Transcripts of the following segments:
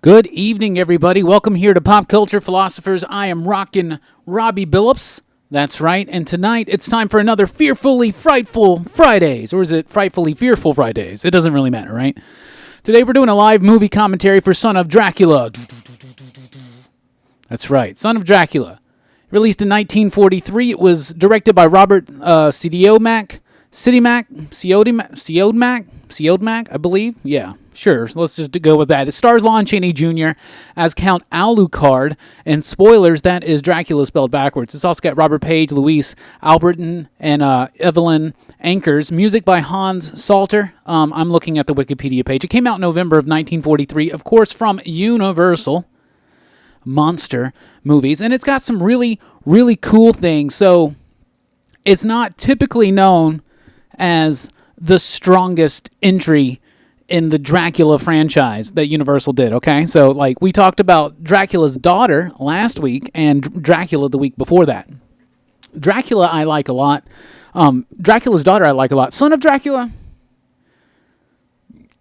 Good evening, everybody. Welcome here to Pop Culture Philosophers. I am Rockin Robbie Billups. That's right. And tonight it's time for another Fearfully Frightful Fridays. Or is it Frightfully Fearful Fridays? It doesn't really matter, right? Today we're doing a live movie commentary for Son of Dracula. That's right. Son of Dracula. Released in 1943. It was directed by Robert Siodmak, I believe. Yeah, sure. Let's just go with that. It stars Lon Chaney Jr. as Count Alucard, and spoilers, that is Dracula spelled backwards. It's also got Robert Page, Louise Alberton, and Evelyn Ankers. Music by Hans Salter. I'm looking at the Wikipedia page. It came out in November of 1943, of course, from Universal Monster Movies, and it's got some really, really cool things. So it's not typically known as the strongest entry in the Dracula franchise that Universal did, okay? So, like, we talked about Dracula's Daughter last week and Dracula the week before that. Dracula I like a lot. Dracula's Daughter I like a lot. Son of Dracula,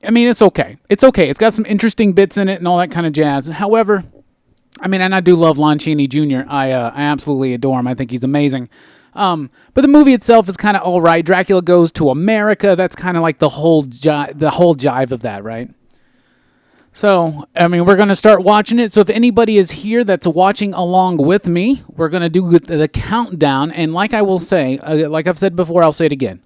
I mean, it's okay. It's okay. It's got some interesting bits in it and all that kind of jazz. However, I mean, and I do love Lon Chaney Jr. I absolutely adore him. I think he's amazing. But the movie itself is kind of all right. Dracula goes to America. That's kind of like the whole jive of that, right? So, I mean, we're going to start watching it. So if anybody is here that's watching along with me, we're going to do the countdown. And like I will say, like I've said before, I'll say it again.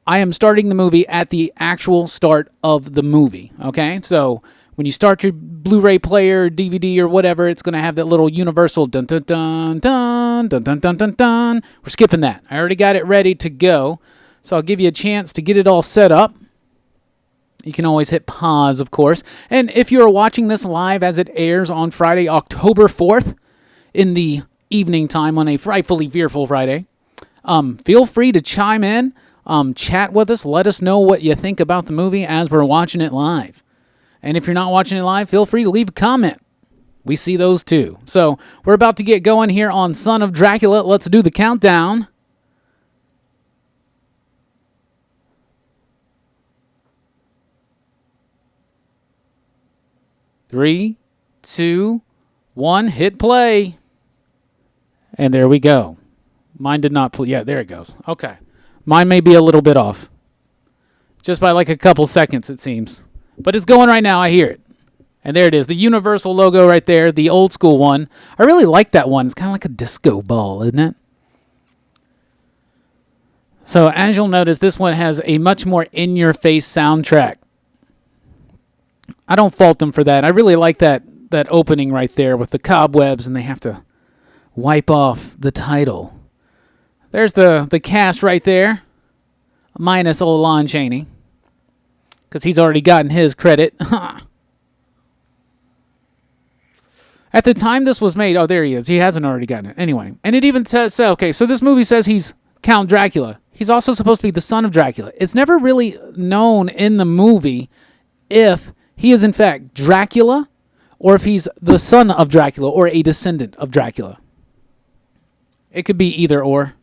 I am starting the movie at the actual start of the movie, okay? So when you start your Blu-ray player, DVD, or whatever, it's going to have that little universal dun dun dun dun dun dun dun dun dun. We're skipping that. I already got it ready to go, so I'll give you a chance to get it all set up. You can always hit pause, of course. And if you're watching this live as it airs on Friday, October 4th, in the evening time on a Frightfully Fearful Friday, feel free to chime in, chat with us, let us know what you think about the movie as we're watching it live. And if you're not watching it live, feel free to leave a comment. We see those too. So we're about to get going here on Son of Dracula. Let's do the countdown. 3, 2, 1, hit play. And there we go. Mine did not play. Yeah, there it goes. Okay. Mine may be a little bit off. Just by like a couple seconds, it seems. But it's going right now. I hear it. And there it is. The Universal logo right there. The old school one. I really like that one. It's kind of like a disco ball, isn't it? So as you'll notice, this one has a much more in-your-face soundtrack. I don't fault them for that. I really like that opening right there with the cobwebs, and they have to wipe off the title. There's the cast right there. Minus old Lon Chaney. Because he's already gotten his credit. At the time this was made, oh, there he is. He hasn't already gotten it. Anyway, and it even says, okay, so this movie says he's Count Dracula. He's also supposed to be the son of Dracula. It's never really known in the movie if he is in fact Dracula or if he's the son of Dracula or a descendant of Dracula. It could be either or.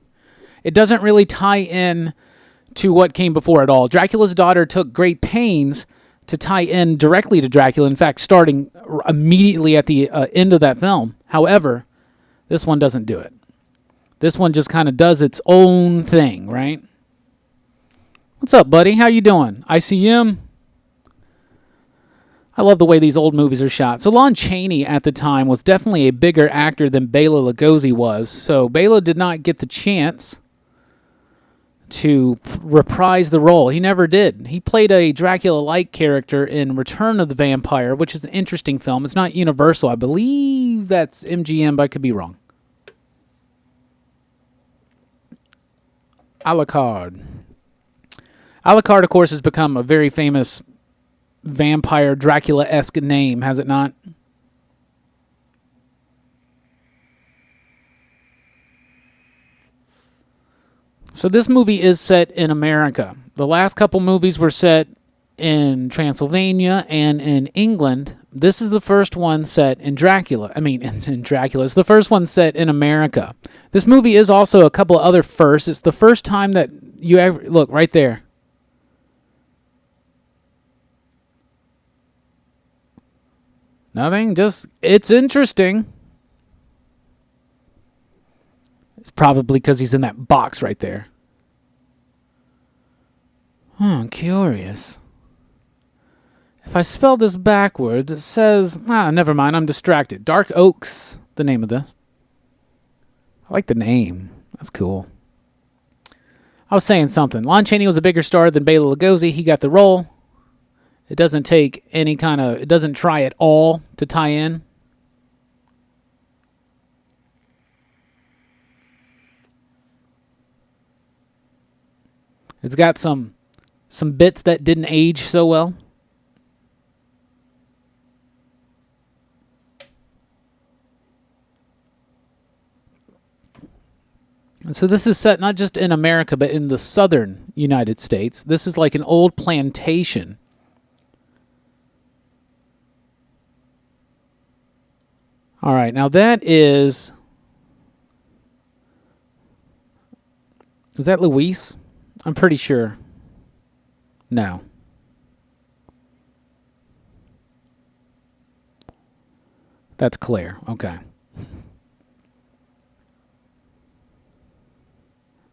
It doesn't really tie in to what came before at all. Dracula's Daughter took great pains to tie in directly to Dracula, in fact, starting immediately at the end of that film. However, this one doesn't do it. This one just kind of does its own thing, right? What's up, buddy? How you doing? ICM? I love the way these old movies are shot. So Lon Chaney at the time was definitely a bigger actor than Bela Lugosi was. So Bela did not get the chance to reprise the role. He never did. He played a Dracula-like character in Return of the Vampire, which is an interesting film. It's not Universal. I believe that's MGM, but I could be wrong. Alucard. Alucard, of course, has become a very famous vampire Dracula-esque name, has it not? So this movie is set in America. The last couple movies were set in Transylvania and in England. This is the first one set in Dracula. In Dracula. It's the first one set in America. This movie is also a couple of other firsts. It's the first time that you ever... Look, right there. Nothing, just it's interesting. It's probably because he's in that box right there. I'm curious. If I spell this backwards, it says... never mind, I'm distracted. Dark Oaks, the name of this. I like the name. That's cool. I was saying something. Lon Chaney was a bigger star than Bela Lugosi. He got the role. It doesn't take any kind of... It doesn't try at all to tie in. It's got some bits that didn't age so well. And so this is set not just in America, but in the southern United States. This is like an old plantation. All right, now that is... Is that Luis? I'm pretty sure. No. That's Claire. Okay.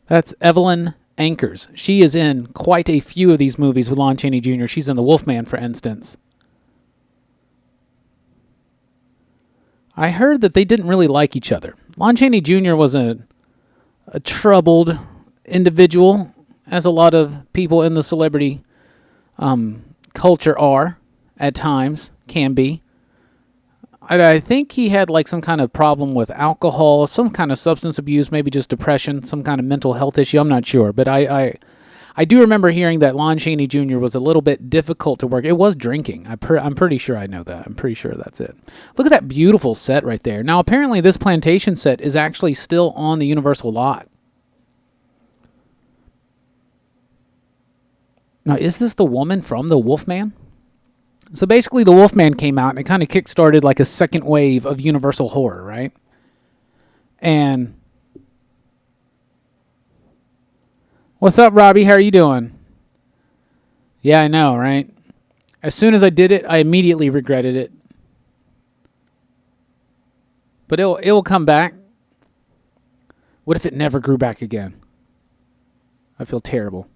That's Evelyn Ankers. She is in quite a few of these movies with Lon Chaney Jr. She's in The Wolfman, for instance. I heard that they didn't really like each other. Lon Chaney Jr. was a troubled individual, as a lot of people in the celebrity culture are, at times, can be. I think he had like some kind of problem with alcohol, some kind of substance abuse, maybe just depression, some kind of mental health issue. I'm not sure, but I do remember hearing that Lon Chaney Jr. was a little bit difficult to work. It was drinking. I'm pretty sure I know that. I'm pretty sure that's it. Look at that beautiful set right there. Now, apparently this plantation set is actually still on the Universal lot. Now, is this the woman from The Wolfman? So basically, The Wolfman came out, and it kind of kick-started like a second wave of Universal horror, right? And... What's up, Robbie? How are you doing? Yeah, I know, right? As soon as I did it, I immediately regretted it. But it will come back. What if it never grew back again? I feel terrible.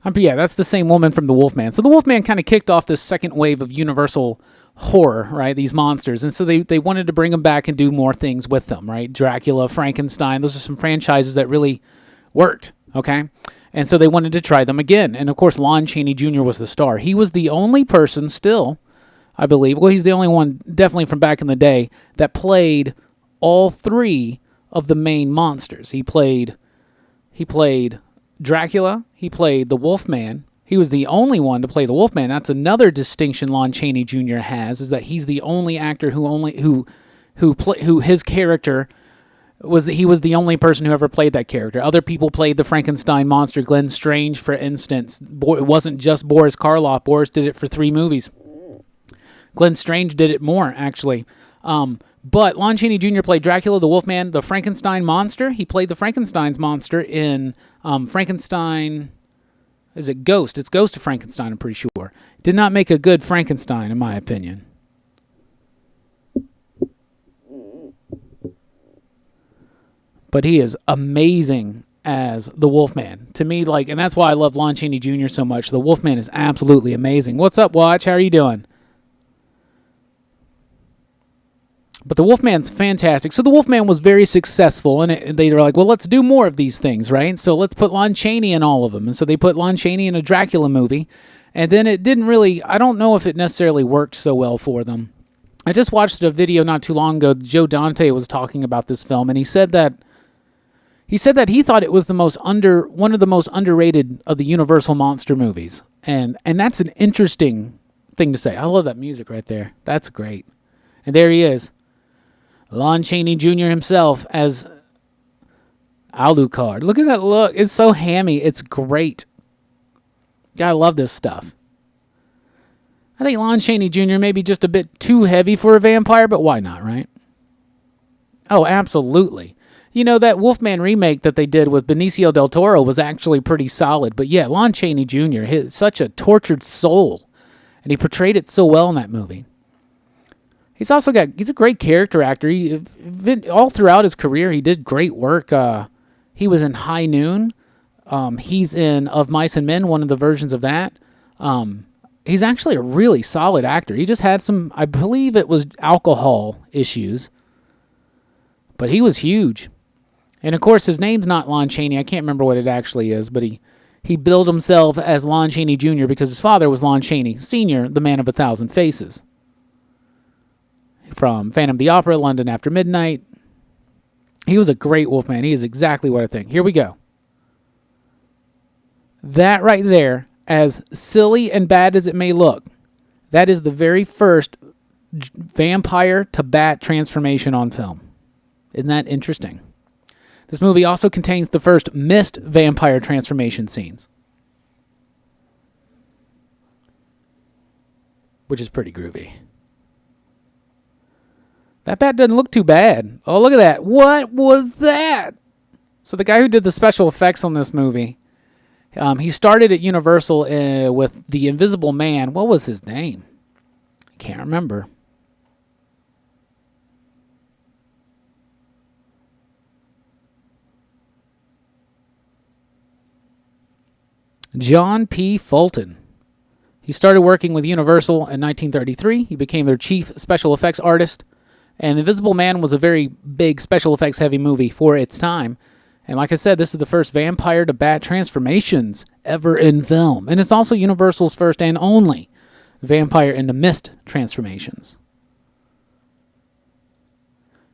But yeah, that's the same woman from The Wolfman. So The Wolfman kind of kicked off this second wave of Universal horror, right? These monsters. And so they wanted to bring them back and do more things with them, right? Dracula, Frankenstein. Those are some franchises that really worked, okay? And so they wanted to try them again. And of course, Lon Chaney Jr. was the star. He was the only person still, I believe, well, he's the only one definitely from back in the day that played all three of the main monsters. He played Dracula, he played the Wolfman. He was the only one to play the Wolfman. That's another distinction Lon Chaney Jr. has, is that he's the only actor who his character was the only person who ever played that character. Other people played the Frankenstein monster. Glenn Strange, for instance. It wasn't just Boris Karloff. Boris did it for 3 movies. Glenn Strange did it more, actually. But Lon Chaney Jr. played Dracula, the Wolfman, the Frankenstein monster. He played the Frankenstein's monster in Frankenstein. Is it Ghost? It's Ghost of Frankenstein, I'm pretty sure. Did not make a good Frankenstein, in my opinion. But he is amazing as the Wolfman. To me, and that's why I love Lon Chaney Jr. so much. The Wolfman is absolutely amazing. What's up, Watch? How are you doing? But the Wolfman's fantastic. So the Wolfman was very successful, and they were like, well, let's do more of these things, right? So let's put Lon Chaney in all of them. And so they put Lon Chaney in a Dracula movie. And then it didn't really, I don't know if it necessarily worked so well for them. I just watched a video not too long ago. Joe Dante was talking about this film, and he said that he thought it was one of the most underrated of the Universal monster movies. And that's an interesting thing to say. I love that music right there. That's great. And there he is. Lon Chaney Jr. himself as Alucard. Look at that look. It's so hammy. It's great. I love this stuff. I think Lon Chaney Jr. may be just a bit too heavy for a vampire, but why not, right? Oh, absolutely. You know, that Wolfman remake that they did with Benicio del Toro was actually pretty solid. But yeah, Lon Chaney Jr., such a tortured soul. And he portrayed it so well in that movie. He's a great character actor. All throughout his career, he did great work. He was in High Noon. He's in Of Mice and Men, one of the versions of that. He's actually a really solid actor. He just had some, I believe it was alcohol issues, but he was huge. And of course, his name's not Lon Chaney. I can't remember what it actually is, but he billed himself as Lon Chaney Jr. because his father was Lon Chaney Sr., the man of 1,000 faces. From Phantom of the Opera, London After Midnight. He was a great Wolfman. He is exactly what I think. Here we go. That right there, as silly and bad as it may look, that is the very first vampire to bat transformation on film. Isn't that interesting? This movie also contains the first mist vampire transformation scenes, which is pretty groovy. That bat doesn't look too bad. Oh, look at that. What was that? So the guy who did the special effects on this movie, he started at Universal with The Invisible Man. What was his name? I can't remember. John P. Fulton. He started working with Universal in 1933. He became their chief special effects artist. And Invisible Man was a very big special effects heavy movie for its time. And like I said, this is the first vampire to bat transformations ever in film. And it's also Universal's first and only vampire into mist transformations.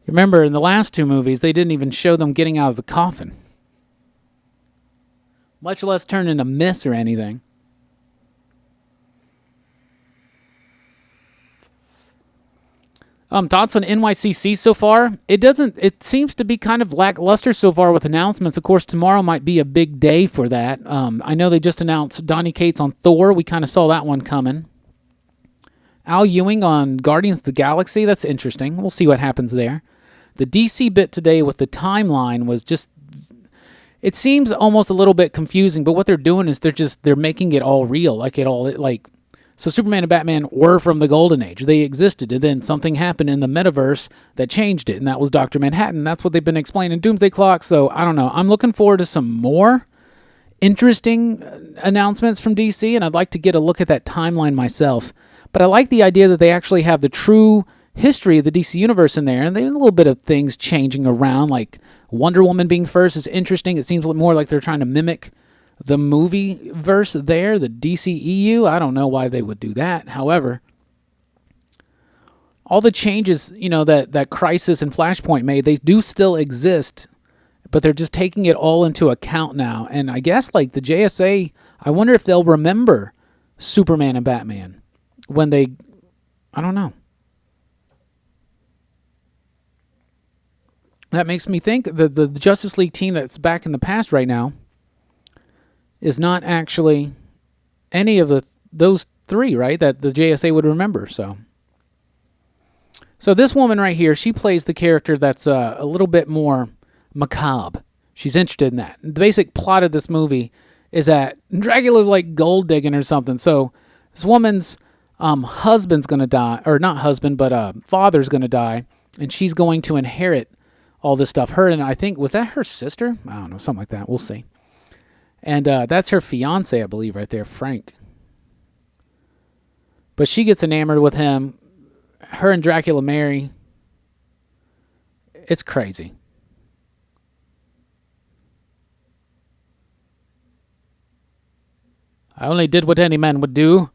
Remember, in the last two movies, they didn't even show them getting out of the coffin, much less turn into mist or anything. Thoughts on NYCC so far? It seems to be kind of lackluster so far with announcements. Of course, tomorrow might be a big day for that. I know they just announced Donny Cates on Thor. We kind of saw that one coming. Al Ewing on Guardians of the Galaxy. That's interesting. We'll see what happens there. The DC bit today with the timeline was just, it seems almost a little bit confusing, but what they're doing is they're making it all real. So Superman and Batman were from the Golden Age. They existed, and then something happened in the metaverse that changed it, and that was Dr. Manhattan. That's what they've been explaining in Doomsday Clock, so I don't know. I'm looking forward to some more interesting announcements from DC, and I'd like to get a look at that timeline myself. But I like the idea that they actually have the true history of the DC Universe in there, and there's a little bit of things changing around, like Wonder Woman being first is interesting. It seems more like they're trying to mimic the movie verse there, the DCEU. I don't know why they would do that. However, all the changes, that Crisis and Flashpoint made, they do still exist, but they're just taking it all into account now. And I guess like the JSA, I wonder if they'll remember Superman and Batman when I don't know. That makes me think that the Justice League team that's back in the past right now is not actually any of those three, right? That the JSA would remember. So this woman right here, she plays the character that's a little bit more macabre. She's interested in that. The basic plot of this movie is that Dracula's like gold digging or something. So this woman's husband's going to die, or not husband, but father's going to die, and she's going to inherit all this stuff. Her and I think, was that her sister? I don't know, something like that. We'll see. And that's her fiance, I believe, right there, Frank. But she gets enamored with him. Her and Dracula marry. It's crazy. I only did what any man would do.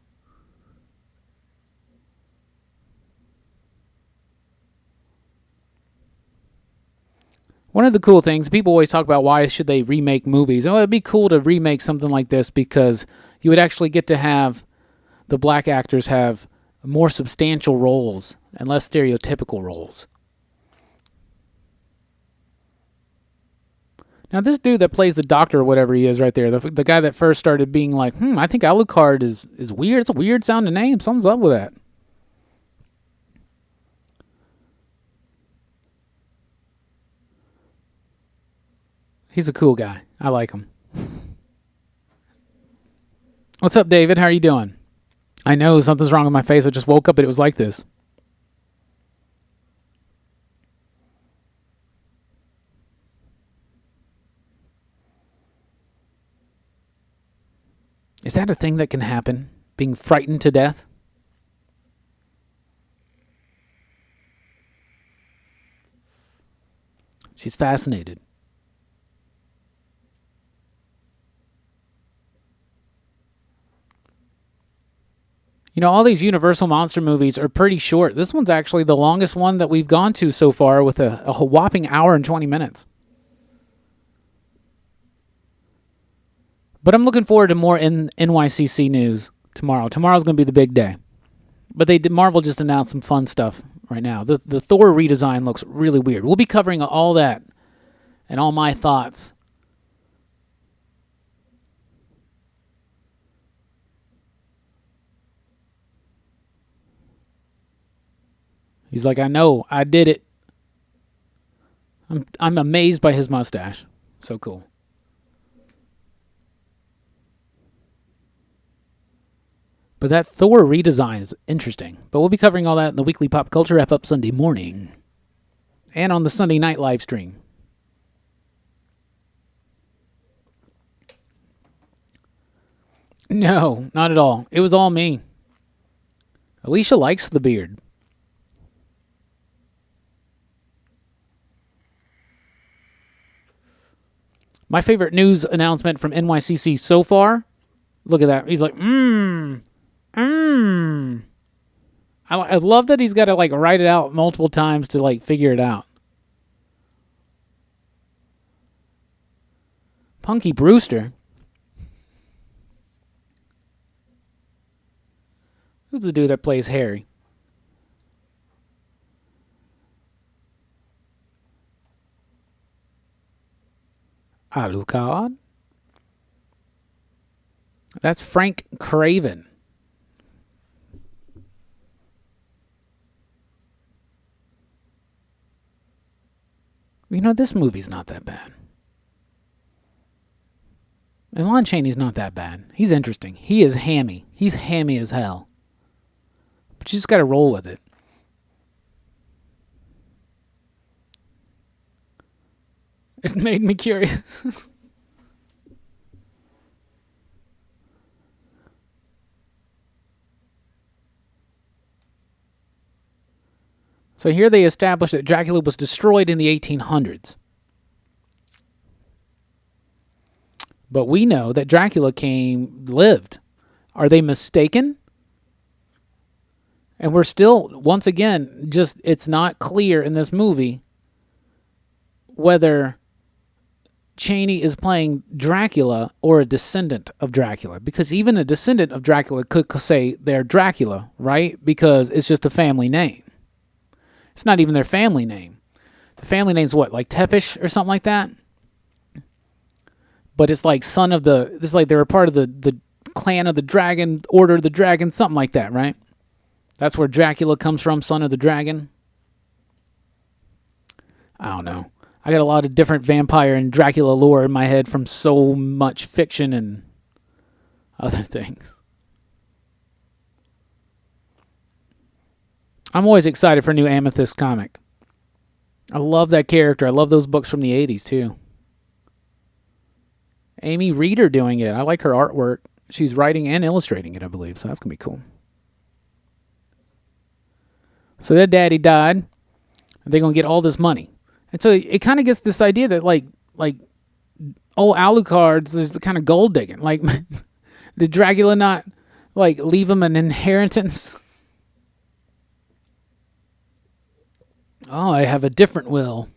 One of the cool things, people always talk about why should they remake movies. Oh, it'd be cool to remake something like this because you would actually get to have the black actors have more substantial roles and less stereotypical roles. Now, this dude that plays the doctor or whatever he is right there, the guy that first started being like, I think Alucard is weird. It's a weird sounding name. Something's up with that. He's a cool guy. I like him. What's up, David? How are you doing? I know something's wrong with my face. I just woke up and it was like this. Is that a thing that can happen? Being frightened to death? She's fascinated. You know, all these Universal monster movies are pretty short. This one's actually the longest one that we've gone to so far, with a whopping hour and 20 minutes. But I'm looking forward to more NYCC news tomorrow. Tomorrow's going to be the big day. But Marvel just announced some fun stuff right now. The Thor redesign looks really weird. We'll be covering all that and all my thoughts. He's like, I know, I did it. I'm amazed by his mustache. So cool. But that Thor redesign is interesting. But we'll be covering all that in the weekly pop culture wrap-up Sunday morning. And on the Sunday night live stream. No, not at all. It was all me. Alicia likes the beard. My favorite news announcement from NYCC so far, look at that. He's like, I love that he's got to like write it out multiple times to like figure it out. Punky Brewster. Who's the dude that plays Harry? Alucard? That's Frank Craven. You know, this movie's not that bad. And Lon Chaney's not that bad. He's interesting. He is hammy. He's hammy as hell. But you just got to roll with it. It made me curious. So here they established that Dracula was destroyed in the 1800s. But we know that Dracula lived. Are they mistaken? And we're still, once again, it's not clear in this movie whether Chaney is playing Dracula or a descendant of Dracula. Because even a descendant of Dracula could say they're Dracula, right? Because it's just a family name. It's not even their family name. The family name's what, like Tepish or something like that? But it's like it's like they're a part of the clan of the dragon, order of the dragon, something like that, right? That's where Dracula comes from, son of the dragon. I don't know. I got a lot of different vampire and Dracula lore in my head from so much fiction and other things. I'm always excited for a new Amethyst comic. I love that character. I love those books from the 80s, too. Amy Reeder doing it. I like her artwork. She's writing and illustrating it, I believe, so that's going to be cool. So their daddy died, and they're going to get all this money. And so it kind of gets this idea that, like old Alucard's is the kind of gold digging. Like, did Dracula not, like, leave him an inheritance? Oh, I have a different will.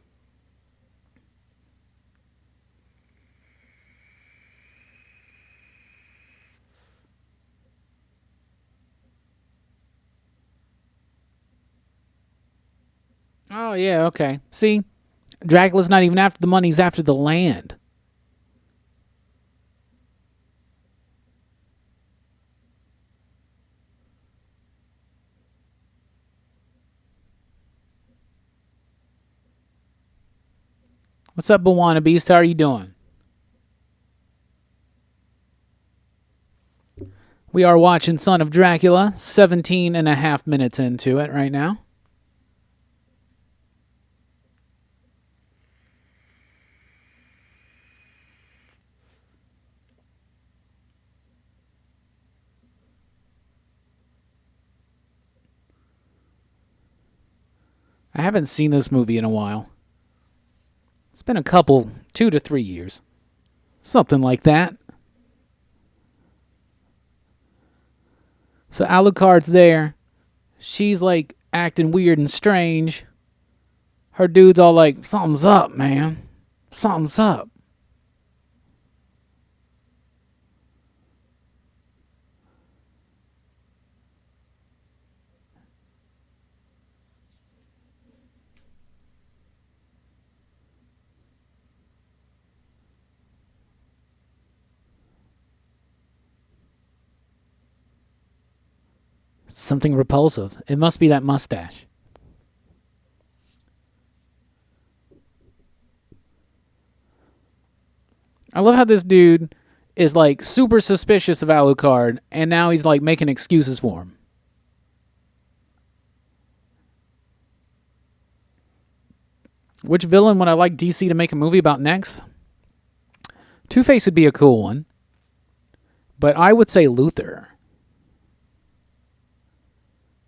Oh, yeah, okay. See, Dracula's not even after the money, he's after the land. What's up, Bawana Beast? How are you doing? We are watching Son of Dracula, 17 and a half minutes into it right now. haven't seen this movie in a while. It's been a couple, 2 to 3 years. Something like that. So Alucard's there. She's like acting weird and strange. Her dude's all like, something's up, man. Something's up. Something repulsive. It must be that mustache. I love how this dude is like super suspicious of Alucard, and now he's like making excuses for him. Which villain would I like DC to make a movie about next? Two-Face would be a cool one, but I would say Luthor.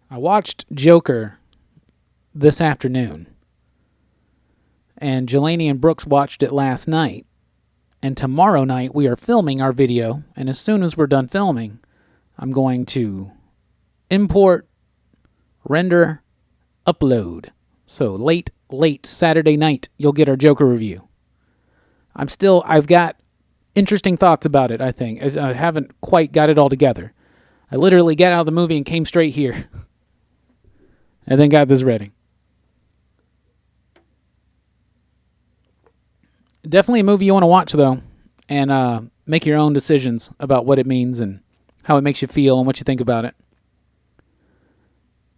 I watched Joker this afternoon, and Jelani and Brooks watched it last night. And tomorrow night we are filming our video, and as soon as we're done filming, I'm going to import, render, upload. So late Saturday night, you'll get our Joker review. I've got interesting thoughts about it, I think. As I haven't quite got it all together. I literally got out of the movie and came straight here. And then got this ready. Definitely a movie you want to watch, though, and make your own decisions about what it means and how it makes you feel and what you think about it.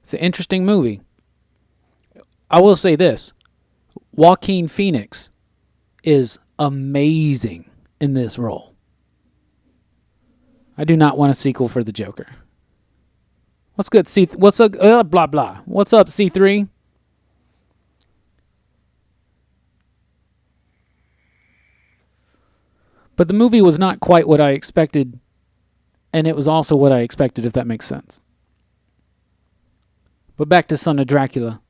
It's an interesting movie. I will say this. Joaquin Phoenix is amazing in this role. I do not want a sequel for the Joker. What's good, What's up, blah, blah. What's up, C3? But the movie was not quite what I expected, and it was also what I expected, if that makes sense. But back to Son of Dracula.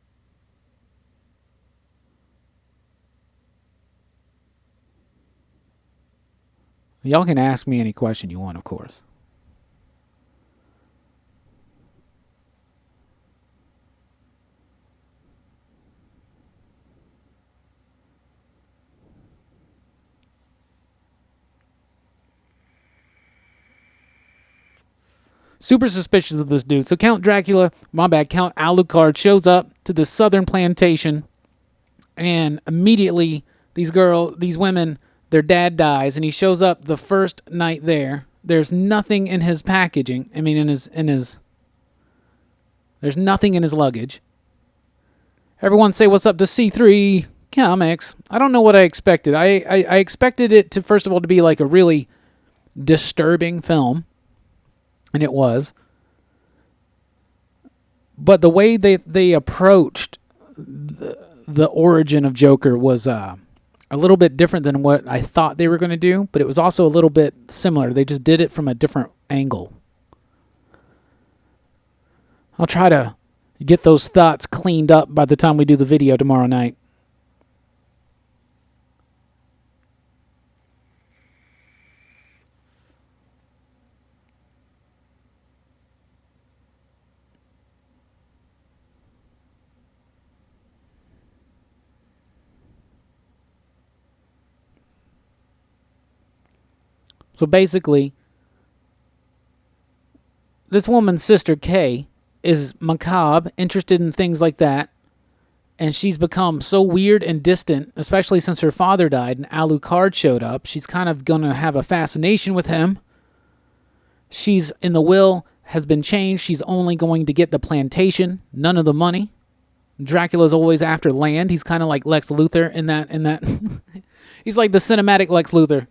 Y'all can ask me any question you want, of course. Super suspicious of this dude. So Count Alucard shows up to this southern plantation, and immediately these women, their dad dies, and he shows up the first night there. There's nothing in his packaging. I mean, there's nothing in his luggage. Everyone say what's up to C3 Comics. I don't know what I expected. I expected it to, first of all, to be like a really disturbing film. And it was. But the way they approached the origin of Joker was a little bit different than what I thought they were going to do. But it was also a little bit similar. They just did it from a different angle. I'll try to get those thoughts cleaned up by the time we do the video tomorrow night. So basically, this woman's sister, Kay, is macabre, interested in things like that, and she's become so weird and distant, especially since her father died and Alucard showed up. She's kind of going to have a fascination with him. She's in the will, has been changed. She's only going to get the plantation, none of the money. Dracula's always after land. He's kind of like Lex Luthor in that. He's like the cinematic Lex Luthor.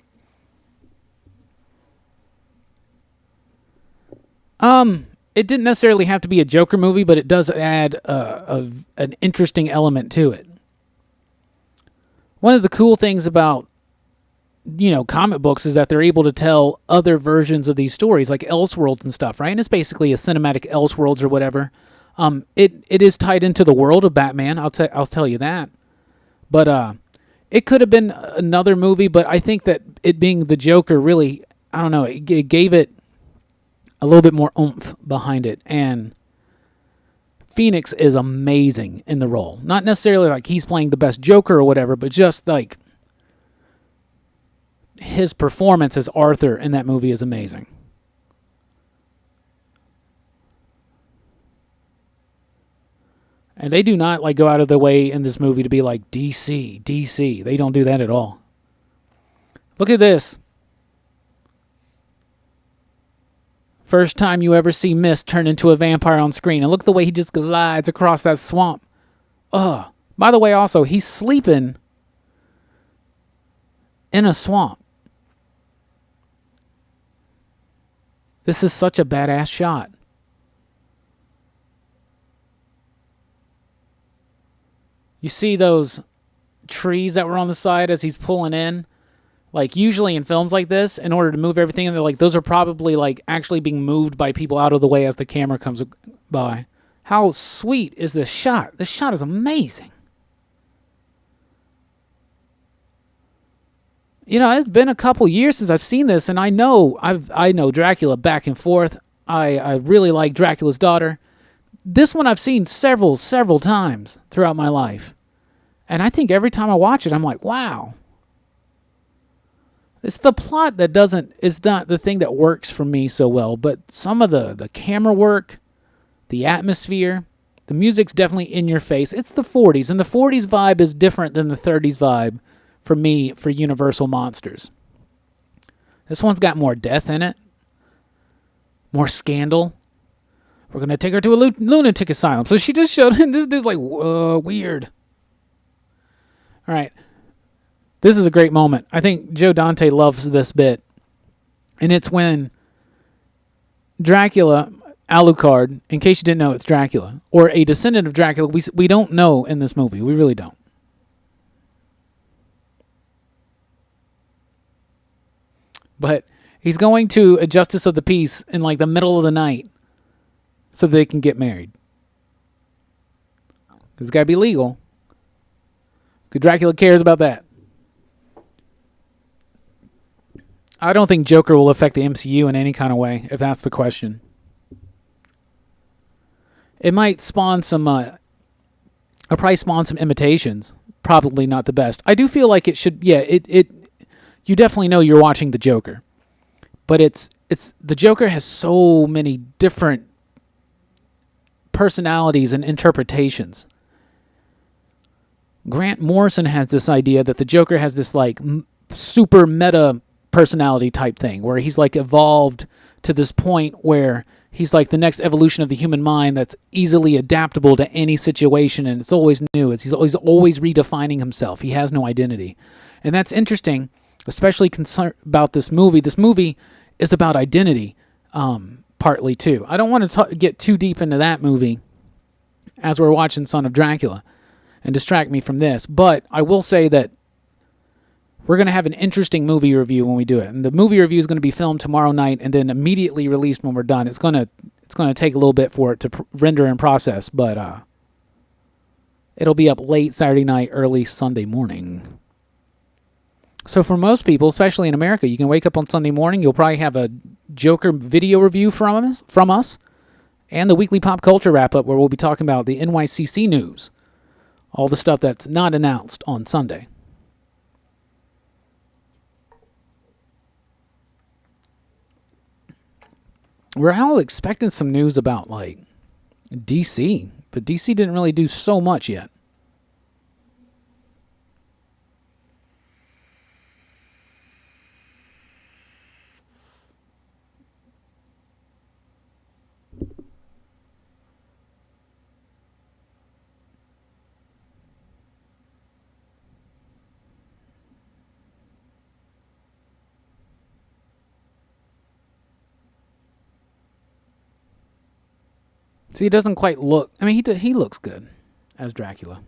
It didn't necessarily have to be a Joker movie, but it does add an interesting element to it. One of the cool things about, comic books is that they're able to tell other versions of these stories, like Elseworlds and stuff, right? And it's basically a cinematic Elseworlds or whatever. It is tied into the world of Batman. I'll tell you that. But it could have been another movie. But I think that it being the Joker really, I don't know, it gave it a little bit more oomph behind it. And Phoenix is amazing in the role. Not necessarily like he's playing the best Joker or whatever, but just like his performance as Arthur in that movie is amazing. And they do not like go out of their way in this movie to be like DC, DC. They don't do that at all. Look at this. First time you ever see Mist turn into a vampire on screen. And look at the way he just glides across that swamp. Ugh. By the way, also, he's sleeping in a swamp. This is such a badass shot. You see those trees that were on the side as he's pulling in? Like, usually in films like this, in order to move everything, they're like, those are probably, like, actually being moved by people out of the way as the camera comes by. How sweet is this shot? This shot is amazing. You know, it's been a couple years since I've seen this, and I know Dracula back and forth. I really like Dracula's Daughter. This one I've seen several times throughout my life. And I think every time I watch it, I'm like, wow. It's the plot that it's not the thing that works for me so well, but some of the camera work, the atmosphere, the music's definitely in your face. It's the 40s, and the 40s vibe is different than the 30s vibe for me for Universal Monsters. This one's got more death in it, more scandal. We're going to take her to a lunatic asylum. So she just showed him. This dude's like, whoa, weird. All right. This is a great moment. I think Joe Dante loves this bit. And it's when Dracula, Alucard, in case you didn't know, it's Dracula, or a descendant of Dracula. We don't know in this movie. We really don't. But he's going to a justice of the peace in like the middle of the night so they can get married. It's got to be legal. Because Dracula cares about that. I don't think Joker will affect the MCU in any kind of way, if that's the question. It might spawn some... it'll probably spawn some imitations. Probably not the best. I do feel like it should... Yeah, you definitely know you're watching the Joker. But it's the Joker has so many different personalities and interpretations. Grant Morrison has this idea that the Joker has this like super meta personality type thing where he's like evolved to this point where he's like the next evolution of the human mind that's easily adaptable to any situation, and it's always new. He's always redefining himself. He has no identity. And that's interesting, especially concerned about this movie. This movie is about identity, partly too. I don't want to get too deep into that movie as we're watching Son of Dracula and distract me from this, but I will say that we're going to have an interesting movie review when we do it. And the movie review is going to be filmed tomorrow night and then immediately released when we're done. It's going to take a little bit for it to render and process, but it'll be up late Saturday night, early Sunday morning. So for most people, especially in America, you can wake up on Sunday morning, you'll probably have a Joker video review from us, and the weekly pop culture wrap-up where we'll be talking about the NYCC news, all the stuff that's not announced on Sunday. We're all expecting some news about, like, DC, but DC didn't really do so much yet. See, he doesn't quite look... I mean, he looks good as Dracula.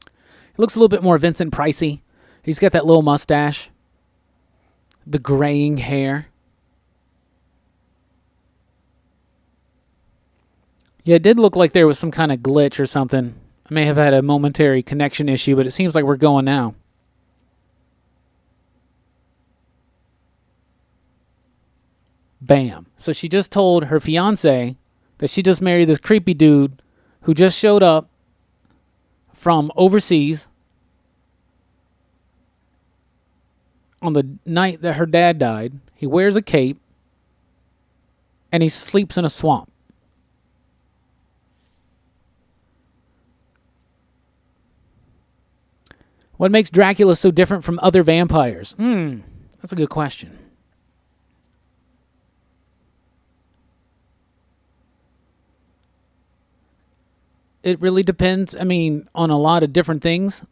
He looks a little bit more Vincent Pricey. He's got that little mustache. The graying hair. Yeah, it did look like there was some kind of glitch or something. I may have had a momentary connection issue, but it seems like we're going now. Bam. So she just told her fiance that she just married this creepy dude who just showed up from overseas on the night that her dad died. He wears a cape and he sleeps in a swamp. What makes Dracula so different from other vampires? That's a good question. It really depends, on a lot of different things.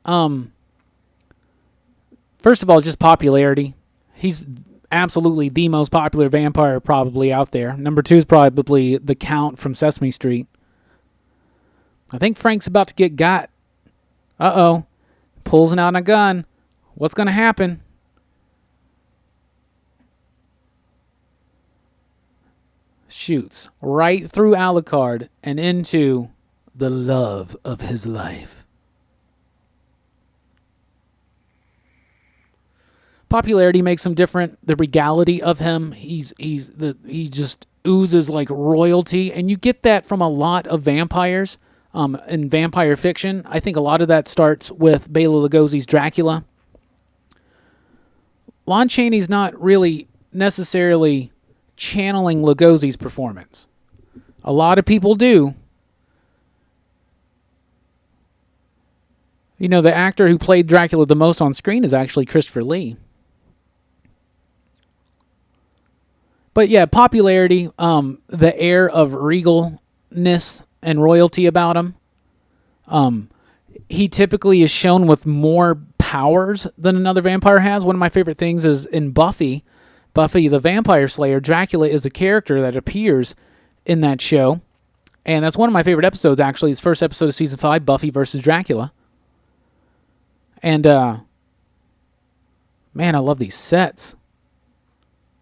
First of all, just popularity. He's absolutely the most popular vampire probably out there. Number 2 is probably the Count from Sesame Street. I think Frank's about to get got. Uh-oh. Pulls out a gun. What's going to happen? Shoots right through Alucard and into the love of his life. Popularity makes him different. The regality of him, he just oozes like royalty, and you get that from a lot of vampires. In vampire fiction, I think a lot of that starts with Bela Lugosi's Dracula. Lon Chaney's not really necessarily channeling Lugosi's performance. A lot of people do. You know, the actor who played Dracula the most on screen is actually Christopher Lee. But yeah, popularity, the air of regalness and royalty about him. He typically is shown with more powers than another vampire has. One of my favorite things is in Buffy the Vampire Slayer, Dracula is a character that appears in that show. And that's one of my favorite episodes, actually. It's the first episode of Season 5, Buffy versus Dracula. And, man, I love these sets.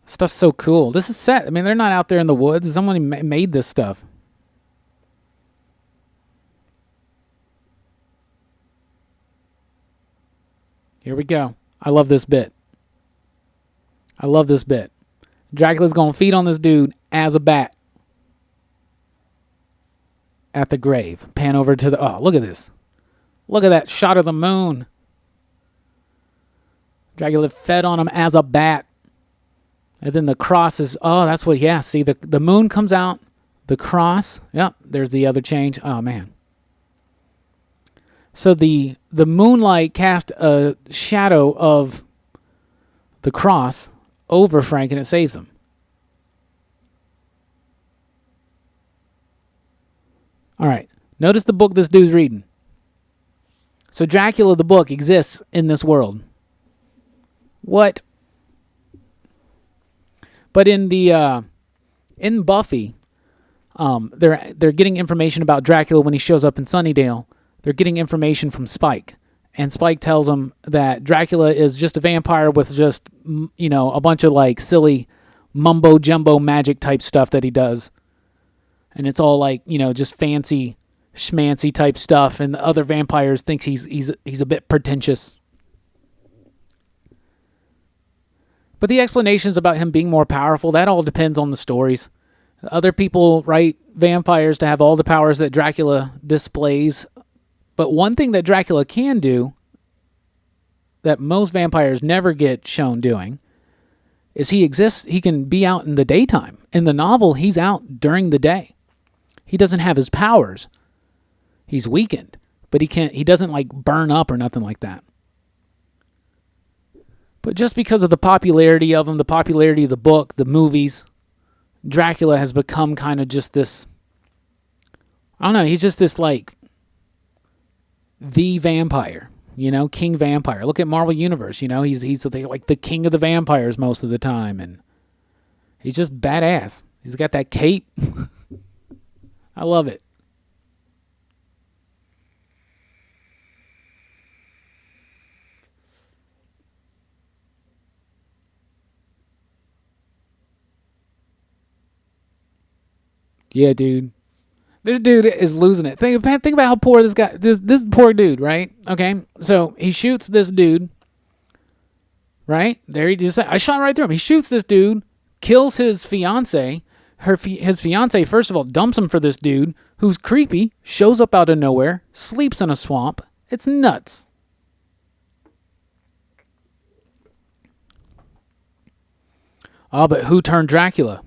Stuff's so cool. This is set. They're not out there in the woods. Someone made this stuff. Here we go. I love this bit. Dracula's going to feed on this dude as a bat at the grave. Pan over to the... Oh, look at this. Look at that shot of the moon. Dracula fed on him as a bat. And then the cross is... Oh, that's what... Yeah, see, the moon comes out. The cross... Yep, there's the other change. Oh, man. So the moonlight cast a shadow of the cross over Frank, and it saves him. All right. Notice the book this dude's reading. So Dracula, the book, exists in this world. What? But in Buffy, they're getting information about Dracula when he shows up in Sunnydale. They're getting information from Spike. And Spike tells them that Dracula is just a vampire with just, a bunch of like silly mumbo-jumbo magic type stuff that he does. And it's all like, just fancy, schmancy type stuff. And the other vampires think he's a bit pretentious. But the explanations about him being more powerful, that all depends on the stories. Other people write vampires to have all the powers that Dracula displays. But one thing that Dracula can do that most vampires never get shown doing is he can be out in the daytime. In the novel, he's out during the day. He doesn't have his powers. He's weakened, but he doesn't like burn up or nothing like that. But just because of the popularity of him, the popularity of the book, the movies, Dracula has become kind of just this, I don't know, he's just this like the vampire, king vampire. Look at Marvel Universe, he's like the king of the vampires most of the time, and he's just badass. He's got that cape. I love it. Yeah, dude. This dude is losing it. Think about how poor this guy. This poor dude, right? Okay, so he shoots this dude. Right there, I shot right through him. He shoots this dude, kills his fiance. His fiance, first of all, dumps him for this dude who's creepy, shows up out of nowhere, sleeps in a swamp. It's nuts. Oh, but who turned Dracula?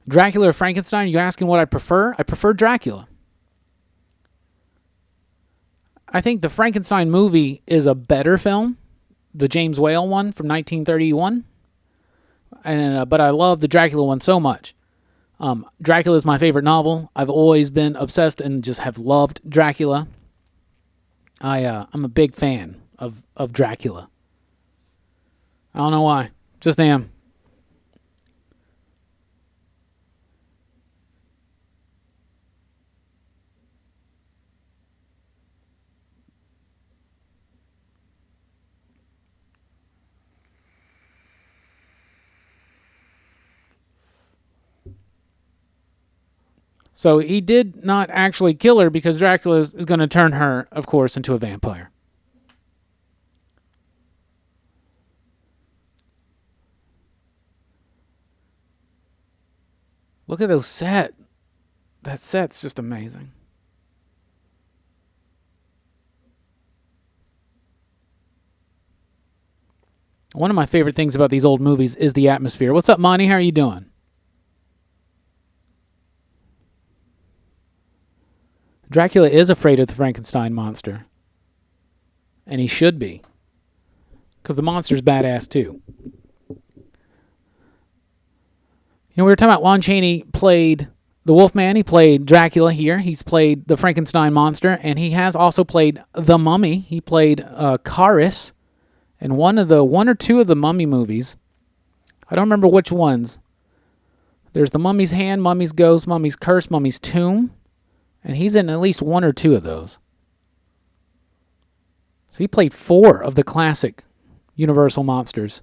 Dracula or Frankenstein? You asking what I prefer? I prefer Dracula. I think the Frankenstein movie is a better film, the James Whale one from 1931. But I love the Dracula one so much. Dracula is my favorite novel. I've always been obsessed and just have loved Dracula. I'm a big fan of Dracula. I don't know why. Just am. So he did not actually kill her because Dracula is going to turn her, of course, into a vampire. Look at those set. That set's just amazing. One of my favorite things about these old movies is the atmosphere. What's up, Monty? How are you doing? Dracula is afraid of the Frankenstein monster. And he should be. Because the monster's badass too. We were talking about Lon Chaney played the Wolfman. He played Dracula here. He's played the Frankenstein monster. And he has also played the Mummy. He played Karis in one or two of the Mummy movies. I don't remember which ones. There's the Mummy's Hand, Mummy's Ghost, Mummy's Curse, Mummy's Tomb. And he's in at least one or two of those. So he played 4 of the classic Universal monsters.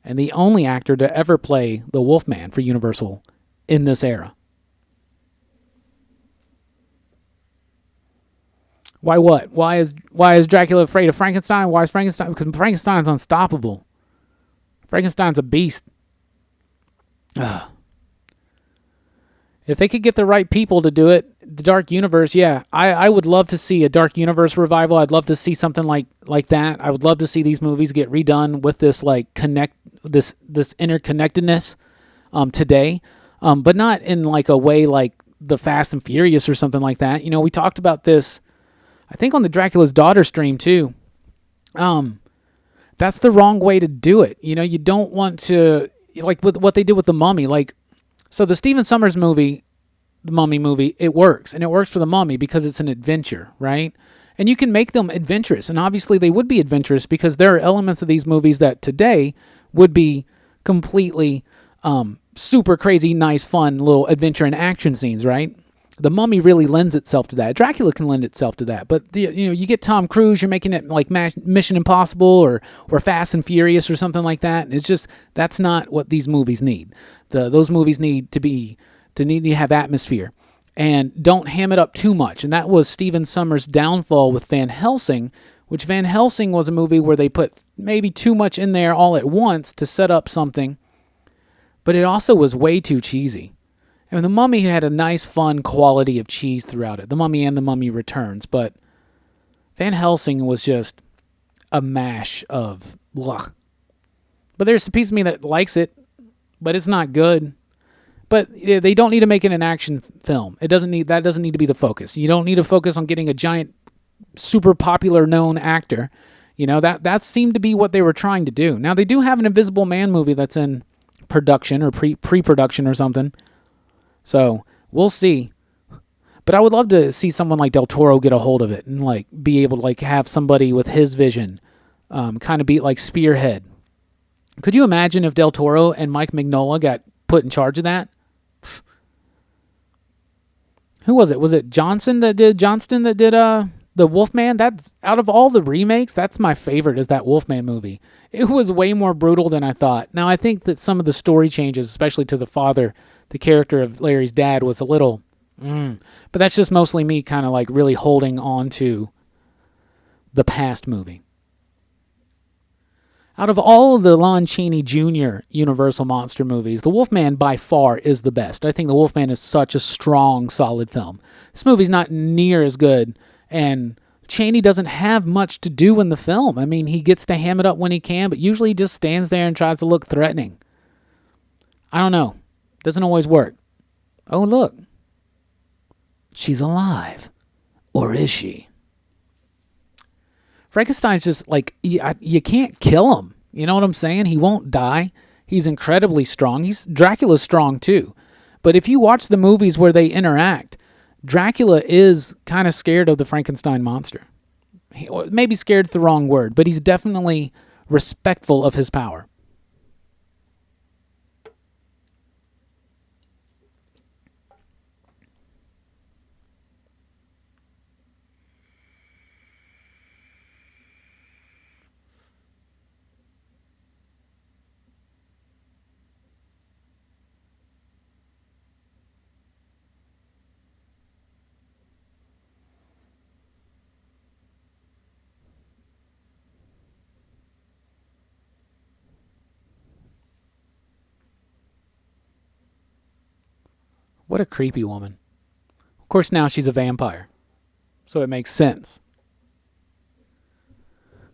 And the only actor to ever play the Wolfman for Universal in this era. Why what? Why is Dracula afraid of Frankenstein? Why is Frankenstein? Because Frankenstein's unstoppable. Frankenstein's a beast. Ugh. If they could get the right people to do it, the Dark Universe, yeah, I would love to see a Dark Universe revival. I'd love to see something like that. I would love to see these movies get redone with this this interconnectedness today, but not in like a way like the Fast and Furious or something like that. We talked about this, I think, on the Dracula's Daughter stream too. That's the wrong way to do it. You don't want to, like with what they did with the Mummy, so the Stephen Sommers movie, the Mummy movie, it works. And it works for the Mummy because it's an adventure, right? And you can make them adventurous. And obviously they would be adventurous because there are elements of these movies that today would be completely super crazy, nice, fun little adventure and action scenes, right? The Mummy really lends itself to that. Dracula can lend itself to that. But you get Tom Cruise, you're making it like Mission Impossible or Fast and Furious or something like that. It's just, that's not what these movies need. Those movies need to have atmosphere, and don't ham it up too much. And that was Stephen Sommers' downfall with Van Helsing, which Van Helsing was a movie where they put maybe too much in there all at once to set up something, but it also was way too cheesy. And The Mummy had a nice, fun quality of cheese throughout it. The Mummy and The Mummy Returns, but Van Helsing was just a mash of blah. But there's a piece of me that likes it, but it's not good. But they don't need to make it an action film. That doesn't need to be the focus. You don't need to focus on getting a giant, super popular known actor. That seemed to be what they were trying to do. Now they do have an Invisible Man movie that's in production or pre-production or something. So we'll see. But I would love to see someone like Del Toro get a hold of it and be able to have somebody with his vision, kind of be like spearhead. Could you imagine if Del Toro and Mike Mignola got put in charge of that? Who was it? Was it Johnston that did the Wolfman? That's out of all the remakes, that's my favorite is that Wolfman movie. It was way more brutal than I thought. Now I think that some of the story changes, especially to the father, the character of Larry's dad, was a little but that's just mostly me kind of like really holding on to the past movie. Out of all of the Lon Chaney Jr. Universal Monster movies, The Wolfman by far is the best. I think The Wolfman is such a strong, solid film. This movie's not near as good, and Chaney doesn't have much to do in the film. I mean, he gets to ham it up when he can, but usually he just stands there and tries to look threatening. I don't know. Doesn't always work. Oh, look. She's alive. Or is she? Frankenstein's just like, you can't kill him. You know what I'm saying? He won't die. He's incredibly strong. Dracula's strong too. But if you watch the movies where they interact, Dracula is kind of scared of the Frankenstein monster. Maybe scared's the wrong word, but he's definitely respectful of his power. What a creepy woman. Of course, now she's a vampire, so it makes sense.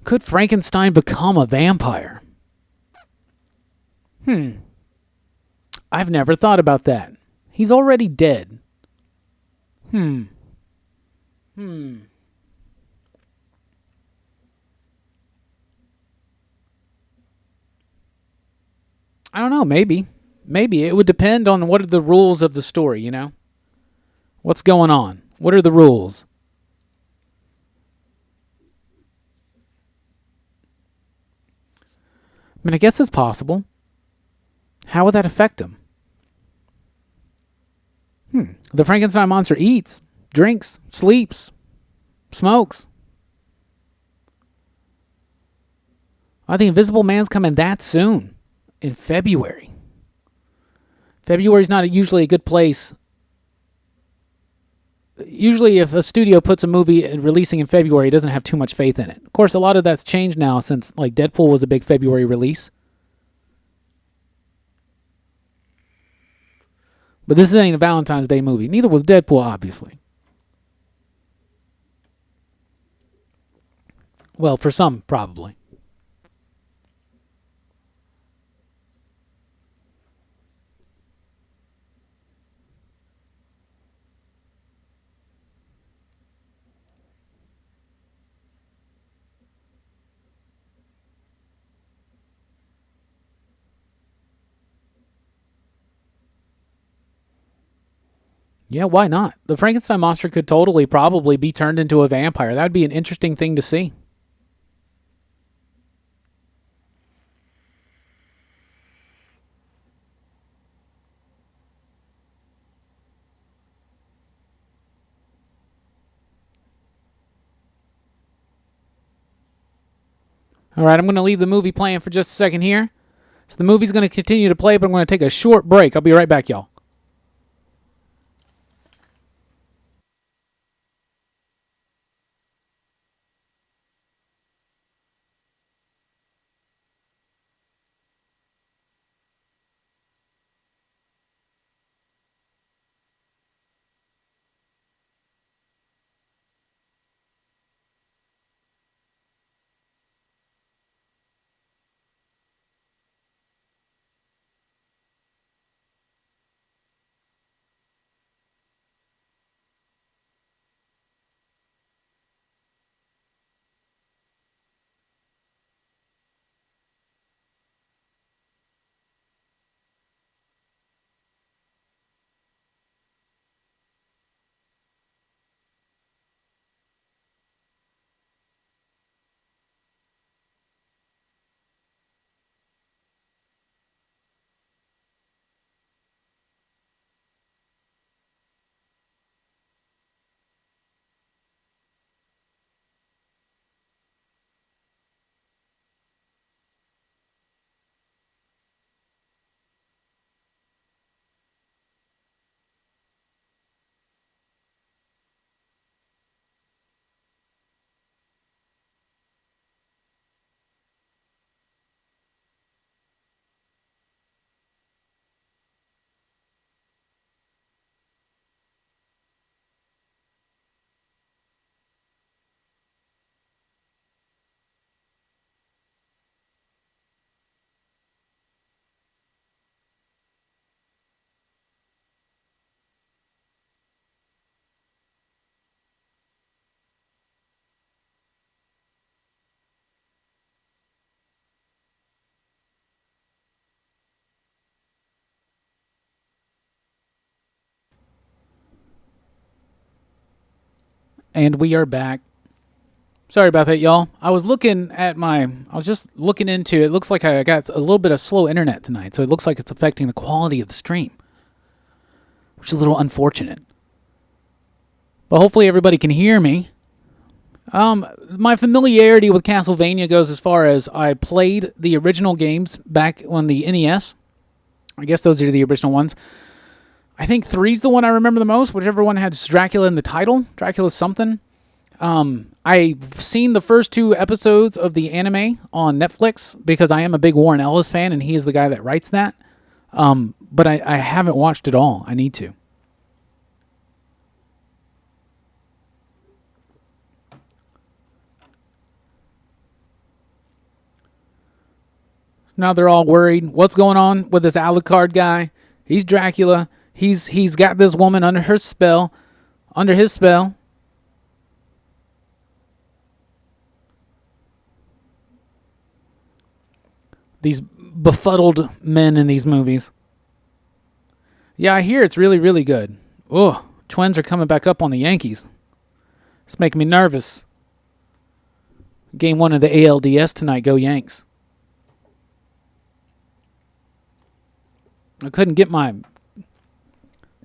Could Frankenstein become a vampire? I've never thought about that. He's already dead. Hmm. I don't know, maybe. Maybe. It would depend on what are the rules of the story, you know? What's going on? What are the rules? I mean, I guess it's possible. How would that affect him? The Frankenstein monster eats, drinks, sleeps, smokes. The Invisible Man's coming that soon. In February. February's not usually a good place. Usually if a studio puts a movie releasing in February, it doesn't have too much faith in it. Of course, a lot of that's changed now since like Deadpool was a big February release. But this ain't a Valentine's Day movie. Neither was Deadpool, obviously. Well, for some, probably. Yeah, why not? The Frankenstein monster could totally probably be turned into a vampire. That would be an interesting thing to see. All right, I'm going to leave the movie playing for just a second here. So the movie's going to continue to play, but I'm going to take a short break. I'll be right back, y'all. And we are back. Sorry about that, y'all. I was just looking into it. It looks like I got a little bit of slow internet tonight, so it looks like it's affecting the quality of the stream, which is a little unfortunate. But hopefully everybody can hear me. My familiarity with Castlevania goes as far as I played the original games back on the NES. I guess those are the original ones. I think 3's the one I remember the most, whichever one had Dracula in the title. Dracula something. I've seen the first 2 episodes of the anime on Netflix because I am a big Warren Ellis fan and he is the guy that writes that. But I haven't watched it all. I need to. Now they're all worried. What's going on with this Alucard guy? He's Dracula. He's got this woman under his spell. These befuddled men in these movies. Yeah, I hear it's really, really good. Oh, Twins are coming back up on the Yankees. It's making me nervous. Game 1 of the ALDS tonight. Go Yanks. I couldn't get my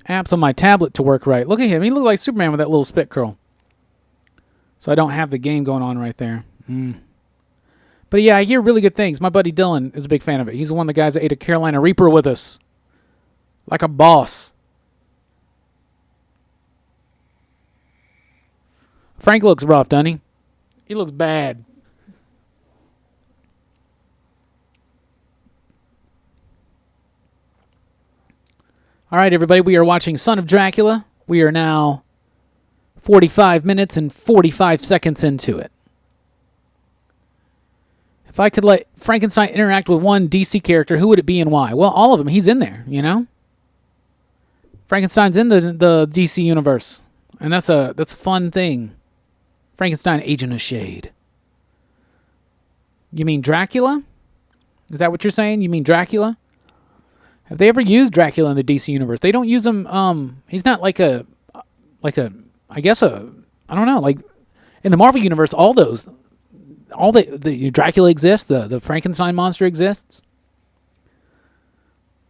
apps on my tablet to work right. Look at him. He looked like Superman with that little spit curl. So I don't have the game going on right there. But yeah, I hear really good things. My buddy Dylan is a big fan of it. He's one of the guys that ate a Carolina Reaper with us. Like a boss. Frank looks rough, doesn't he? He looks bad. All right, everybody, we are watching Son of Dracula. We are now 45 minutes and 45 seconds into it. If I could let Frankenstein interact with one DC character, who would it be and why? Well, all of them. He's in there, you know? Frankenstein's in the DC universe. And that's a fun thing. Frankenstein, Agent of Shade. You mean Dracula? Is that what you're saying? You mean Dracula? Have they ever used Dracula in the DC universe? They don't use him. He's not like I don't know, like in the Marvel universe, all the Dracula exists, the Frankenstein monster exists.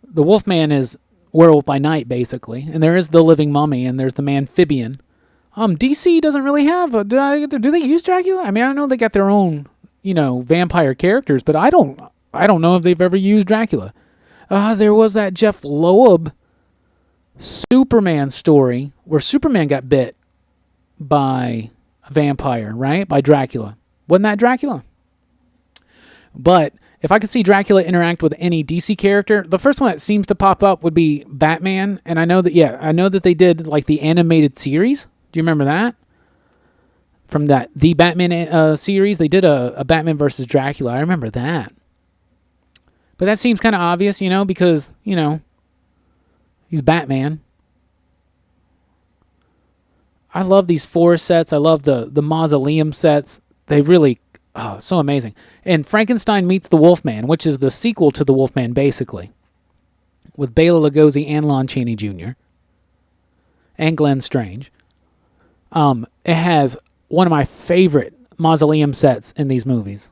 The Wolfman is Werewolf by Night, basically, and there is the Living Mummy, and there's the Amphibian. DC doesn't really have. Do they use Dracula? I mean, I know they got their own, vampire characters, but I don't know if they've ever used Dracula. There was that Jeff Loeb Superman story where Superman got bit by a vampire, right? By Dracula. Wasn't that Dracula? But if I could see Dracula interact with any DC character, the first one that seems to pop up would be Batman. And I know that they did like the animated series. Do you remember that? From the Batman series, they did a Batman versus Dracula. I remember that. But that seems kind of obvious, because, he's Batman. I love these forest sets. I love the mausoleum sets. They really, so amazing. And Frankenstein Meets the Wolfman, which is the sequel to the Wolfman, basically. With Bela Lugosi and Lon Chaney Jr. And Glenn Strange. It has one of my favorite mausoleum sets in these movies.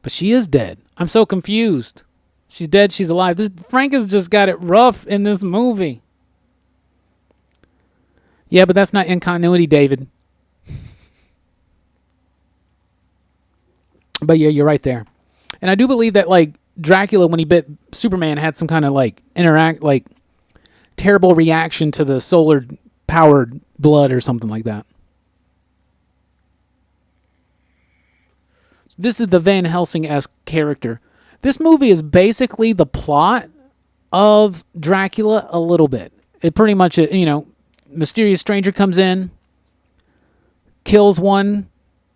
But she is dead. I'm so confused. She's dead, she's alive. Frank has just got it rough in this movie. Yeah, but that's not in continuity, David. But yeah, you're right there. And I do believe that, Dracula, when he bit Superman, had some kind of, terrible reaction to the solar-powered blood or something like that. This is the Van Helsing-esque character. This movie is basically the plot of Dracula a little bit. It pretty much, mysterious stranger comes in, kills one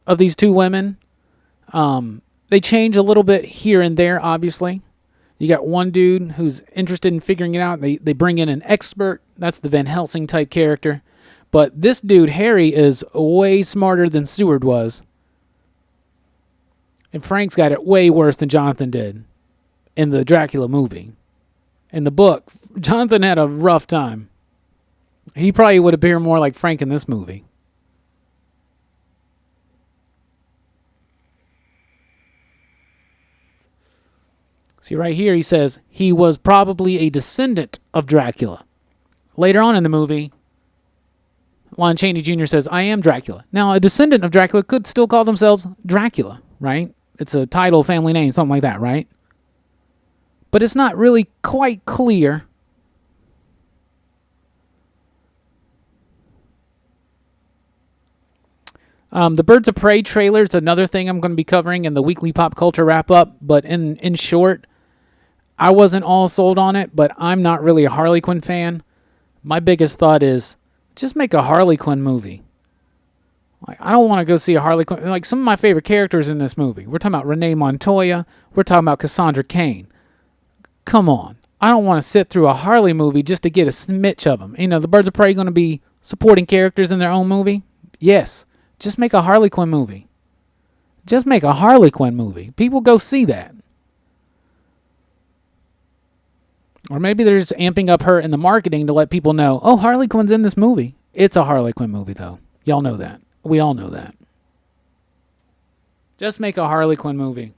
of these 2 women. They change a little bit here and there, obviously. You got one dude who's interested in figuring it out. They bring in an expert. That's the Van Helsing type character. But this dude, Harry, is way smarter than Seward was. And Frank's got it way worse than Jonathan did in the Dracula movie. In the book, Jonathan had a rough time. He probably would appear more like Frank in this movie. See, right here he says he was probably a descendant of Dracula. Later on in the movie, Lon Chaney Jr. says, I am Dracula. Now, a descendant of Dracula could still call themselves Dracula, right? It's a title, family name, something like that, right? But it's not really quite clear. The Birds of Prey trailer is another thing I'm going to be covering in the weekly pop culture wrap-up. But in short, I wasn't all sold on it, but I'm not really a Harley Quinn fan. My biggest thought is, just make a Harley Quinn movie. Like, I don't want to go see a Harley Quinn. Like, some of my favorite characters in this movie. We're talking about Renee Montoya. We're talking about Cassandra Cain. Come on. I don't want to sit through a Harley movie just to get a smidge of them. You know, the Birds of Prey going to be supporting characters in their own movie? Yes. Just make a Harley Quinn movie. Just make a Harley Quinn movie. People go see that. Or maybe they're just amping up her in the marketing to let people know, oh, Harley Quinn's in this movie. It's a Harley Quinn movie, though. Y'all know that. We all know that. Just make a Harley Quinn movie.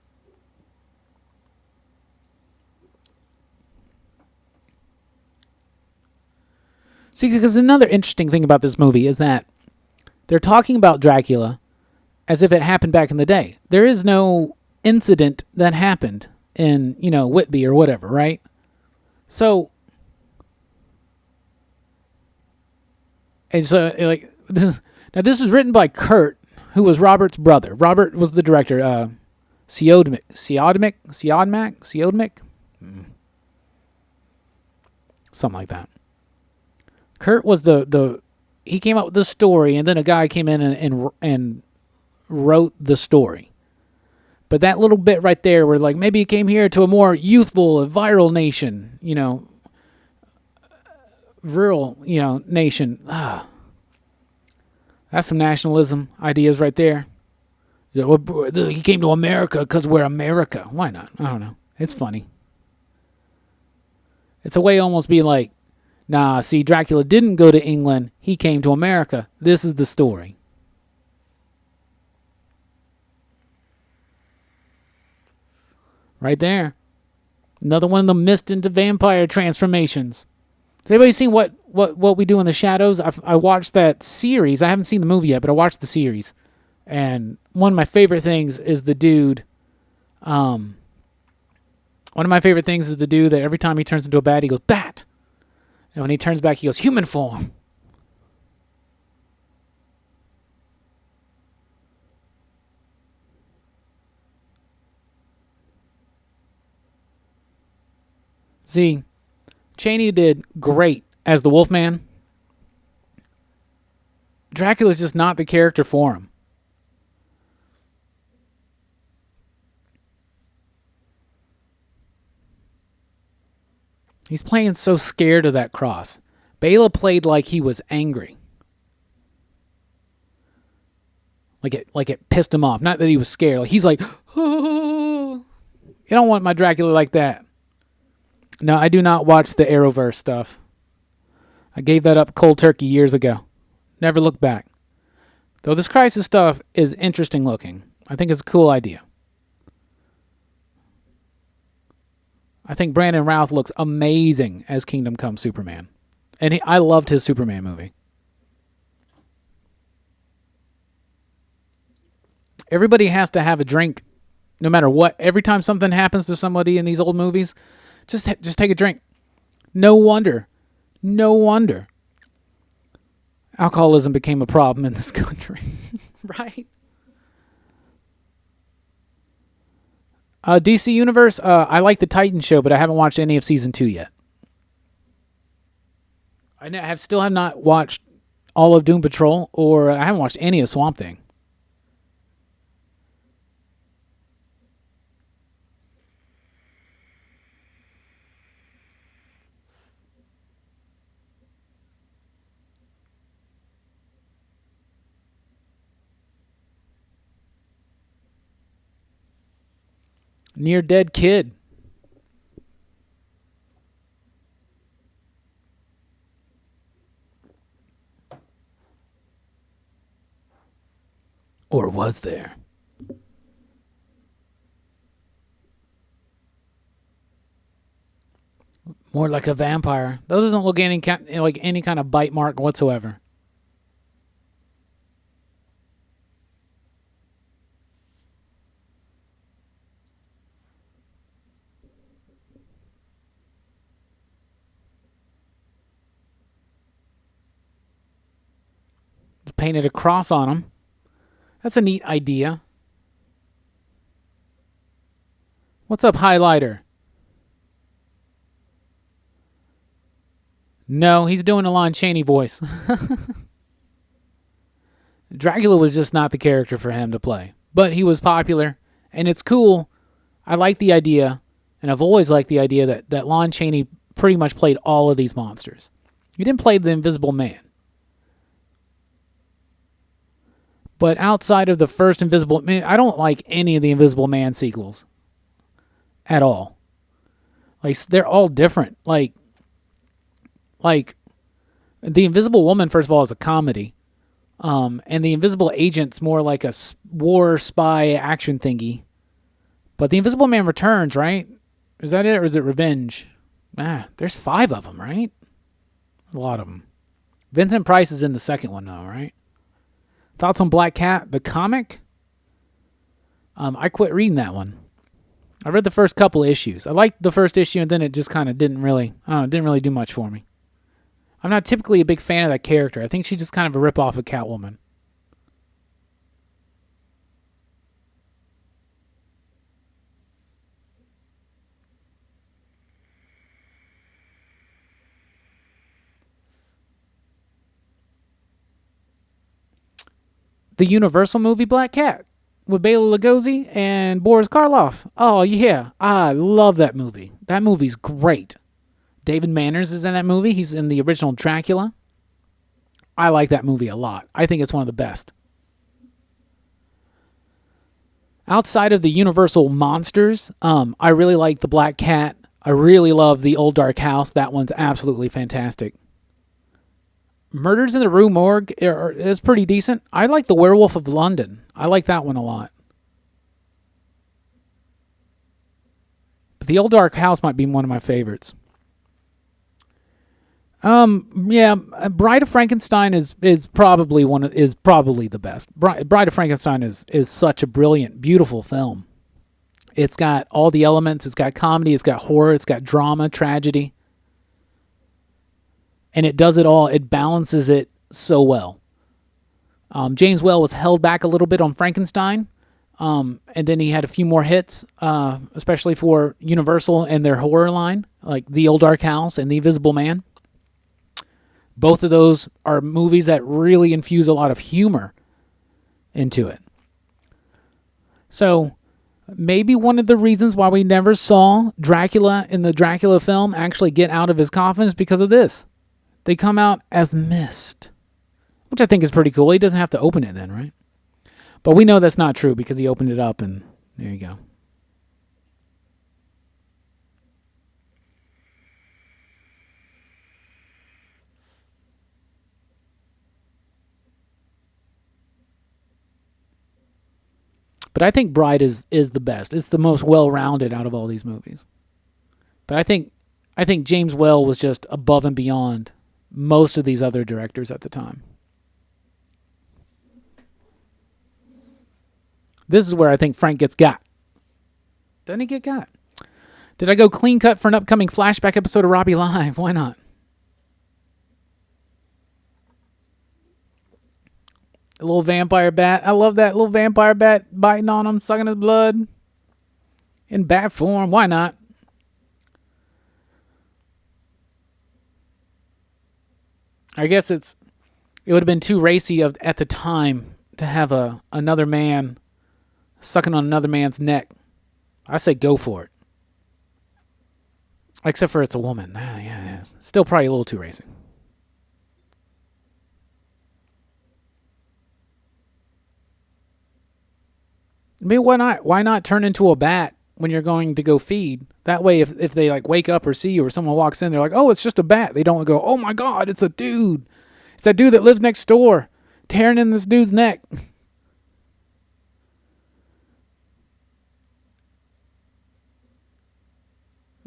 See, because another interesting thing about this movie is that they're talking about Dracula as if it happened back in the day. There is no incident that happened in, Whitby or whatever, right? So, this is written by Kurt, who was Robert's brother. Robert was the director. Siodmak. Something like that. Kurt was he came up with the story, and then a guy came in and wrote the story. But that little bit right there where, like, maybe he came here to a more youthful, viral nation, rural, nation. That's some nationalism ideas right there. He came to America because we're America. Why not? I don't know. It's funny. It's a way to almost be like, nah, see, Dracula didn't go to England. He came to America. This is the story. Right there. Another one of the mist into vampire transformations. Has anybody seen what we do in the shadows? I watched that series. I haven't seen the movie yet, but I watched the series. And one of my favorite things is the dude. One of my favorite things is the dude that every time he turns into a bat, he goes, bat. And when he turns back, he goes, human form. See, Chaney did great as the Wolfman. Dracula's just not the character for him. He's playing so scared of that cross. Bela played like he was angry. Like it pissed him off. Not that he was scared. Like he's like, oh. You don't want my Dracula like that. No, I do not watch the Arrowverse stuff. I gave that up cold turkey years ago. Never looked back. Though this Crisis stuff is interesting looking. I think it's a cool idea. I think Brandon Routh looks amazing as Kingdom Come Superman. And I loved his Superman movie. Everybody has to have a drink no matter what. Every time something happens to somebody in these old movies, just take a drink. No wonder. Alcoholism became a problem in this country. Right? DC Universe, I like the Titan show, but I haven't watched any of season 2 yet. I still have not watched all of Doom Patrol, or I haven't watched any of Swamp Thing. Near Dead Kid. Or was there? More like a vampire. That doesn't look like any kind of bite mark whatsoever. Painted a cross on him. That's a neat idea. What's up, highlighter? No, he's doing a Lon Chaney voice. Dracula was just not the character for him to play. But he was popular, and it's cool. I like the idea, and I've always liked the idea that Lon Chaney pretty much played all of these monsters. He didn't play the Invisible Man. But outside of the first Invisible Man, I don't like any of the Invisible Man sequels at all. Like, they're all different. Like The Invisible Woman, first of all, is a comedy. And The Invisible Agent's more like a war spy action thingy. But The Invisible Man Returns, right? Is that it, or is it Revenge? There's 5 of them, right? A lot of them. Vincent Price is in the second one, though, right? Thoughts on Black Cat, the comic? I quit reading that one. I read the first couple of issues. I liked the first issue, and then it just kind of didn't really do much for me. I'm not typically a big fan of that character. I think she's just kind of a ripoff of Catwoman. The Universal movie Black Cat with Bela Lugosi and Boris Karloff. Oh, yeah. I love that movie. That movie's great. David Manners is in that movie. He's in the original Dracula. I like that movie a lot. I think it's one of the best. Outside of the Universal monsters, I really like the Black Cat. I really love the Old Dark House. That one's absolutely fantastic. Murders in the Rue Morgue is pretty decent. I like The Werewolf of London. I like that one a lot. But the Old Dark House might be one of my favorites. Bride of Frankenstein is probably the best. Bride of Frankenstein is such a brilliant, beautiful film. It's got all the elements. It's got comedy. It's got horror. It's got drama, tragedy. And it does it all. It balances it so well. James Whale was held back a little bit on Frankenstein. And then he had a few more hits, especially for Universal and their horror line, like The Old Dark House and The Invisible Man. Both of those are movies that really infuse a lot of humor into it. So maybe one of the reasons why we never saw Dracula in the Dracula film actually get out of his coffin is because of this. They come out as mist, which I think is pretty cool. He doesn't have to open it then, right? But we know that's not true because he opened it up and there you go. But I think Bride is the best. It's the most well-rounded out of all these movies. But I think James Whale was just above and beyond most of these other directors at the time. This is where I think Frank gets got. Doesn't he get got? Did I go clean cut for an upcoming flashback episode of Robbie Live? Why not? A little vampire bat. I love that little vampire bat biting on him, sucking his blood. In bat form. Why not? I guess it would have been too racy at the time to have another man sucking on another man's neck. I say go for it. Except for it's a woman. Yeah, it's still probably a little too racy. I mean, why not? Why not turn into a bat when you're going to go feed? That way, if they like wake up or see you or someone walks in, they're like, oh, it's just a bat. They don't go, oh my God, it's a dude. It's that dude that lives next door tearing in this dude's neck.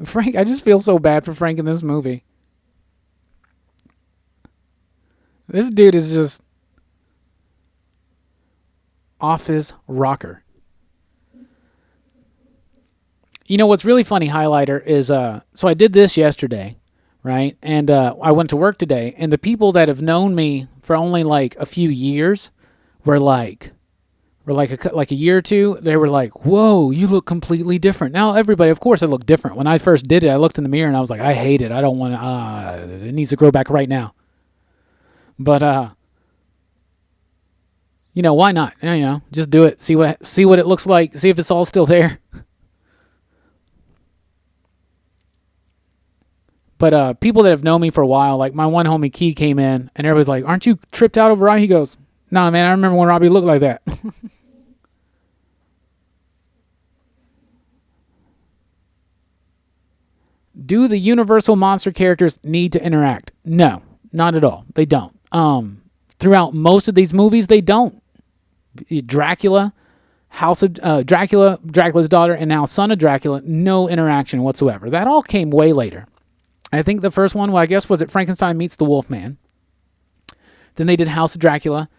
Frank, I just feel so bad for Frank in this movie. This dude is just off his rocker. You know what's really funny, highlighter, is so I did this yesterday, right? And I went to work today, and the people that have known me for only like a few years were like a year or two. They were like, "Whoa, you look completely different." Now everybody, of course, I look different. When I first did it, I looked in the mirror and I was like, "I hate it. I don't want to. It needs to grow back right now." But why not? Just do it. See what it looks like. See if it's all still there. But people that have known me for a while, like my one homie Key came in, and everybody's like, "Aren't you tripped out over Robbie?" He goes, "Nah, man, I remember when Robbie looked like that." Do the Universal monster characters need to interact? No, not at all. They don't. Throughout most of these movies, they don't. Dracula, Dracula's daughter, and now Son of Dracula, no interaction whatsoever. That all came way later. I think the first one, was it Frankenstein meets the Wolfman. Then they did House of Dracula,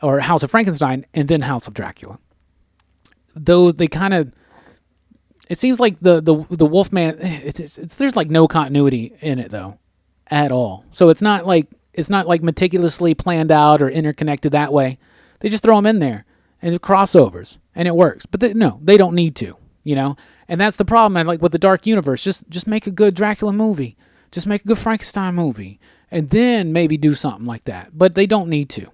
or House of Frankenstein, and then House of Dracula. Those, they kind of, it seems like the Wolfman, there's like no continuity in it though, at all. So it's not like meticulously planned out or interconnected that way. They just throw them in there and crossovers, and it works. But they don't need to, And that's the problem. Like with the Dark Universe, just make a good Dracula movie, just make a good Frankenstein movie, and then maybe do something like that. But they don't need to.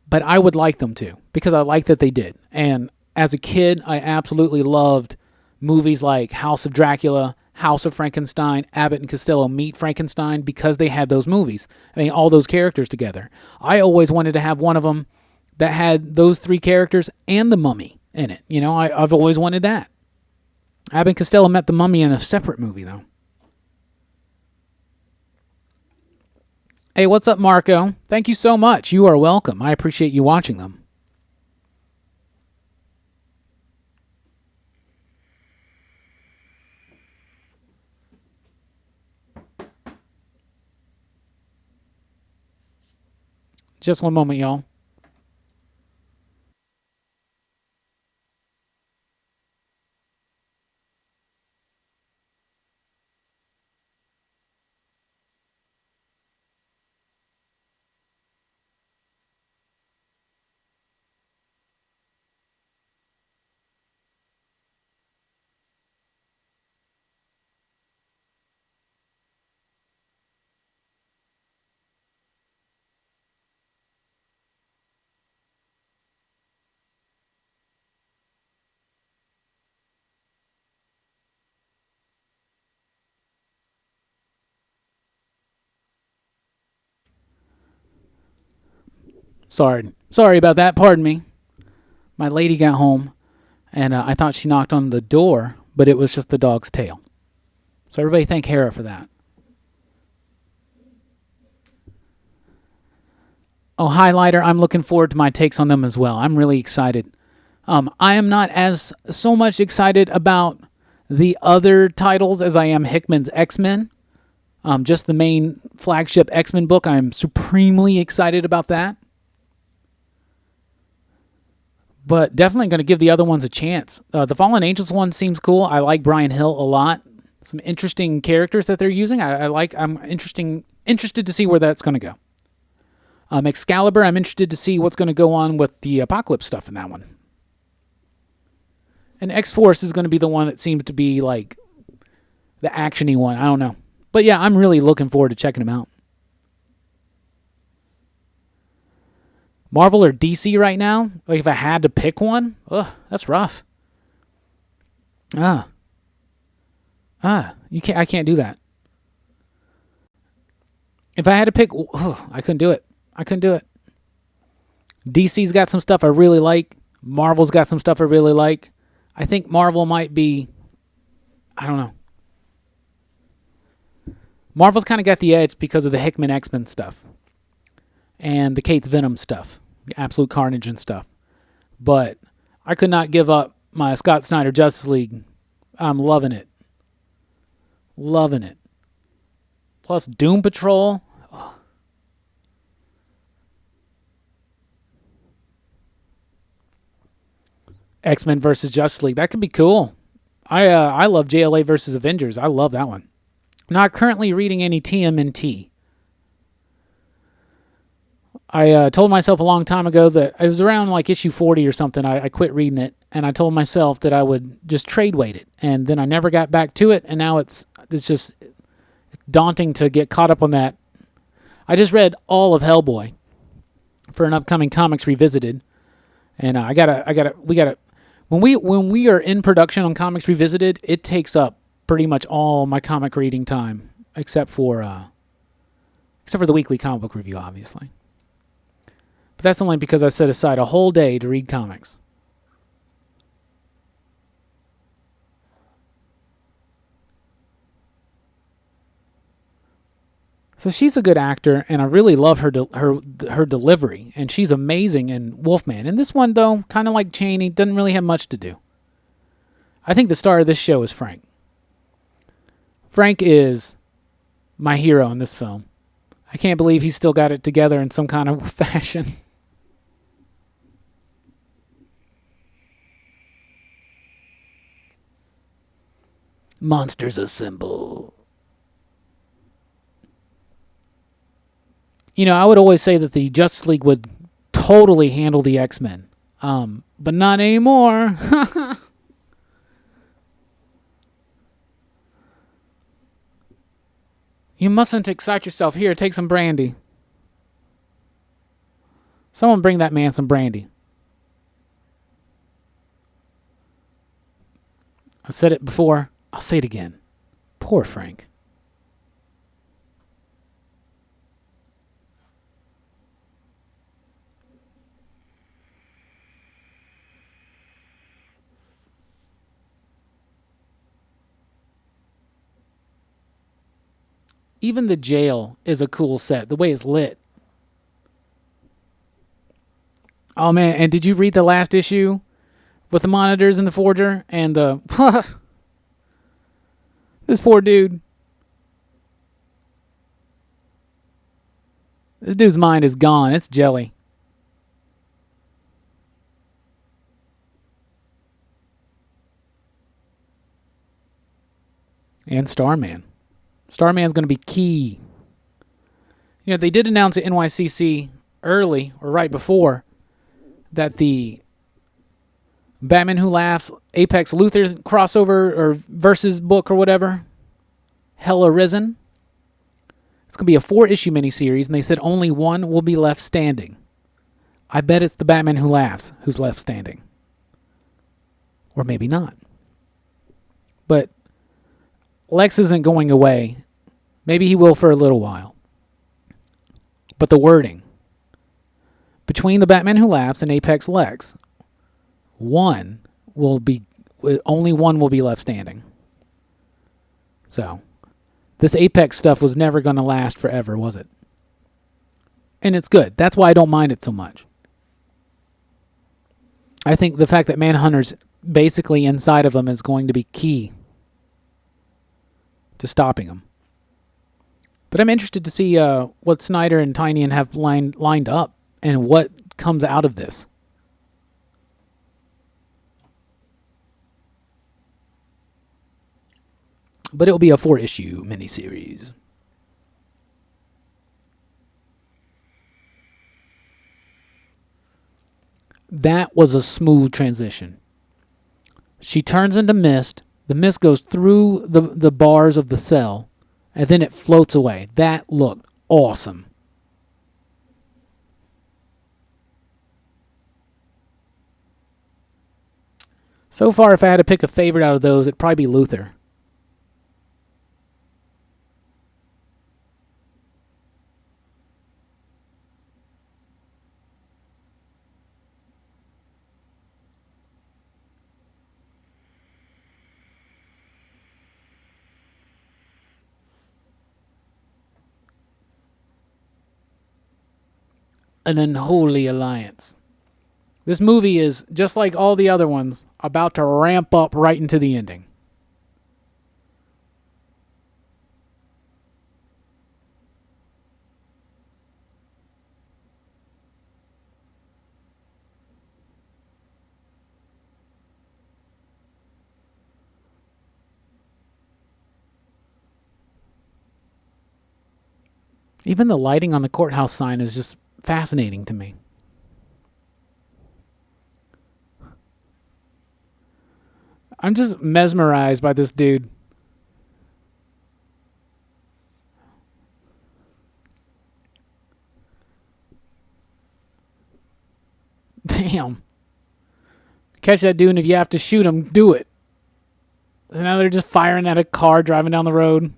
But I would like them to, because I like that they did. And as a kid, I absolutely loved movies like House of Dracula, House of Frankenstein, Abbott and Costello Meet Frankenstein, because they had those movies. I mean, all those characters together. I always wanted to have one of them that had those three characters and the Mummy in it. I've always wanted that. Abbott and Costello met the Mummy in a separate movie, though. Hey, what's up, Marco? Thank you so much. You are welcome. I appreciate you watching them. Just one moment, y'all. Sorry about that. Pardon me. My lady got home, and I thought she knocked on the door, but it was just the dog's tail. So everybody thank Hera for that. Oh, highlighter, I'm looking forward to my takes on them as well. I'm really excited. I am not as so much excited about the other titles as I am Hickman's X-Men. Just the main flagship X-Men book. I'm supremely excited about that. But definitely going to give the other ones a chance. The Fallen Angels one seems cool. I like Brian Hill a lot. Some interesting characters that they're using. I'm interested to see where that's going to go. Excalibur, I'm interested to see what's going to go on with the Apocalypse stuff in that one. And X-Force is going to be the one that seems to be like the action-y one. I don't know. But yeah, I'm really looking forward to checking them out. Marvel or DC right now? Like if I had to pick one? That's rough. I can't do that. If I had to pick, I couldn't do it. DC's got some stuff I really like. Marvel's got some stuff I really like. I think Marvel might be, I don't know. Marvel's kind of got the edge because of the Hickman X-Men stuff. And the Kate's Venom stuff. Absolute Carnage and stuff. But I could not give up my Scott Snyder Justice League I'm loving it. Loving it. Plus Doom Patrol. X-Men versus Justice League. That could be cool. I love JLA versus Avengers. I love that one. Not currently reading any TMNT. I told myself a long time ago that it was around like issue 40 or something. I quit reading it, and I told myself that I would just trade weight it, and then I never got back to it, and now it's just daunting to get caught up on that. I just read all of Hellboy for an upcoming Comics Revisited, and we gotta. When we are in production on Comics Revisited, it takes up pretty much all my comic reading time, except for the weekly comic book review, obviously. But that's only because I set aside a whole day to read comics. So she's a good actor, and I really love her delivery, and she's amazing in Wolfman. And this one, though, kind of like Chaney, doesn't really have much to do. I think the star of this show is Frank. Frank is my hero in this film. I can't believe he's still got it together in some kind of fashion. Monsters Assemble. You know, I would always say that the Justice League would totally handle the X-Men. But not anymore. You mustn't excite yourself. Here, take some brandy. Someone bring that man some brandy. I said it before. I'll say it again. Poor Frank. Even the jail is a cool set. The way it's lit. Oh, man. And did you read the last issue with the monitors and the forger? And the... This poor dude. This dude's mind is gone. It's jelly. And Starman. Starman's going to be key. You know, they did announce at NYCC early, or right before, that the Batman Who Laughs, Apex Luthor's crossover or versus book or whatever, Hell Arisen. It's going to be a 4-issue miniseries, and they said only one will be left standing. I bet it's the Batman Who Laughs who's left standing. Or maybe not. But Lex isn't going away. Maybe he will for a little while. But the wording. Between the Batman Who Laughs and Apex Lex, only one will be left standing. So, this Apex stuff was never going to last forever, was it? And it's good. That's why I don't mind it so much. I think the fact that Manhunter's basically inside of him is going to be key to stopping him. But I'm interested to see what Snyder and Tynion have lined up and what comes out of this. But it'll be a 4-issue miniseries. That was a smooth transition. She turns into mist. The mist goes through the bars of the cell, and then it floats away. That looked awesome. So far, if I had to pick a favorite out of those, it'd probably be Luthor. An unholy alliance. This movie is, just like all the other ones, about to ramp up right into the ending. Even the lighting on the courthouse sign is just fascinating to me. I'm just mesmerized by this dude. Damn. Catch that dude, and if you have to shoot him, do it. So now they're just firing at a car driving down the road.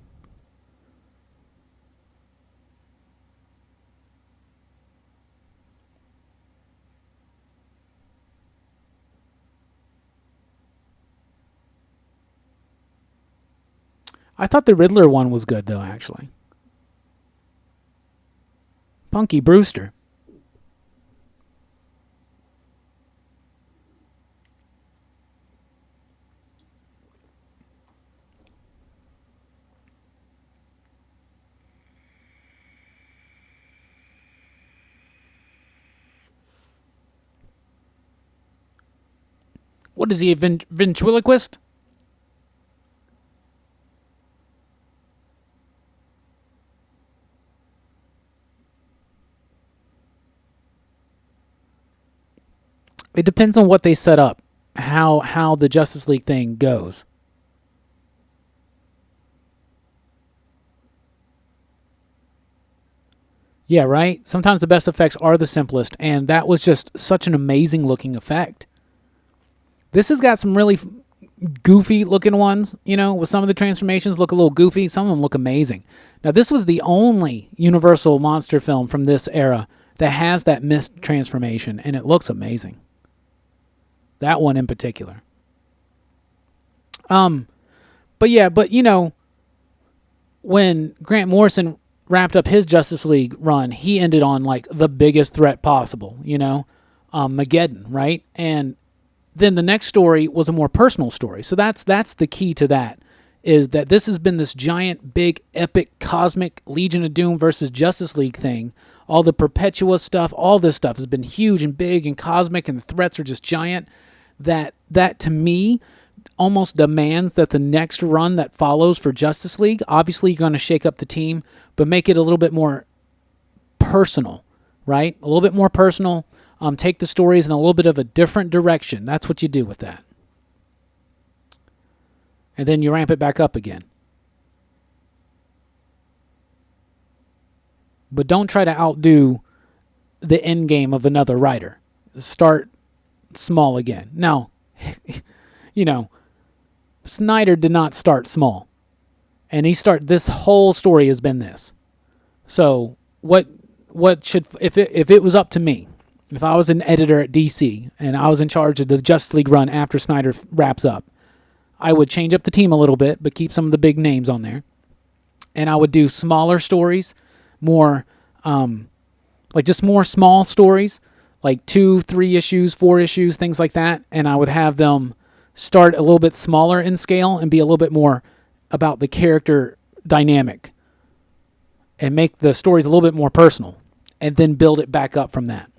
I thought the Riddler one was good, though, actually. Punky Brewster. What is he, a ventriloquist? It depends on what they set up, how the Justice League thing goes. Yeah, right? Sometimes the best effects are the simplest, and that was just such an amazing looking effect. This has got some really goofy looking ones, with some of the transformations look a little goofy. Some of them look amazing. Now, this was the only Universal monster film from this era that has that mist transformation, and it looks amazing. That one in particular. But when Grant Morrison wrapped up his Justice League run, he ended on like the biggest threat possible, Mageddon, right? And then the next story was a more personal story. So that's the key to that, is that this has been this giant, big, epic, cosmic Legion of Doom versus Justice League thing. All the Perpetua stuff, all this stuff has been huge and big and cosmic, and the threats are just giant. That to me almost demands that the next run that follows for Justice League, obviously you're going to shake up the team, but make it a little bit more personal, right? A little bit more personal. Take the stories in a little bit of a different direction. That's what you do with that. And then you ramp it back up again. But don't try to outdo the end game of another writer. Start small again. Now, Snyder did not start small. And this whole story has been this. So what should, if it was up to me, if I was an editor at DC and I was in charge of the Justice League run after Snyder wraps up, I would change up the team a little bit, but keep some of the big names on there. And I would do smaller stories, more, just more small stories, like 2, 3 issues, 4 issues, things like that. And I would have them start a little bit smaller in scale and be a little bit more about the character dynamic and make the stories a little bit more personal, and then build it back up from that.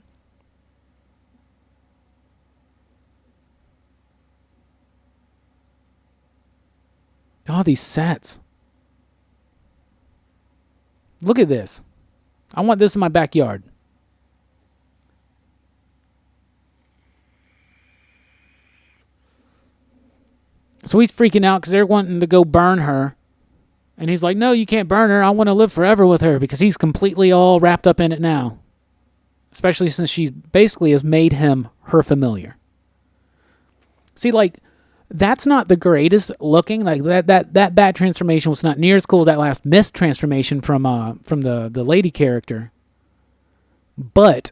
Oh, these sets. Look at this. I want this in my backyard. So he's freaking out because they're wanting to go burn her. And he's like, no, you can't burn her. I want to live forever with her, because he's completely all wrapped up in it now. Especially since she basically has made him her familiar. See, that's not the greatest looking. Like that bat transformation was not near as cool as that last mist transformation from the lady character. But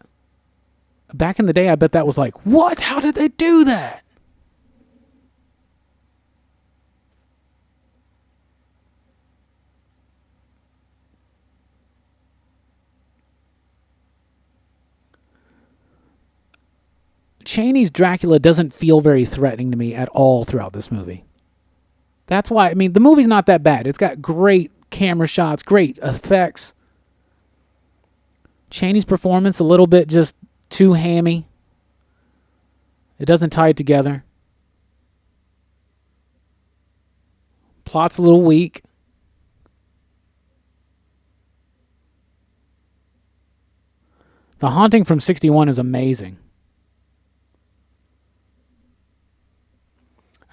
back in the day, I bet that was like, what? How did they do that? Chaney's Dracula doesn't feel very threatening to me at all throughout this movie. That's why, the movie's not that bad. It's got great camera shots, great effects. Chaney's performance a little bit just too hammy. It doesn't tie it together. Plot's a little weak. The Haunting from 61 is amazing.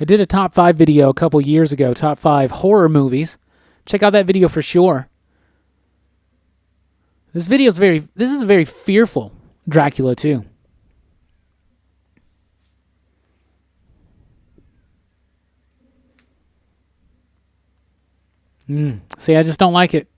I did a top 5 video a couple years ago, top 5 horror movies. Check out that video for sure. This is a very fearful Dracula too. See, I just don't like it.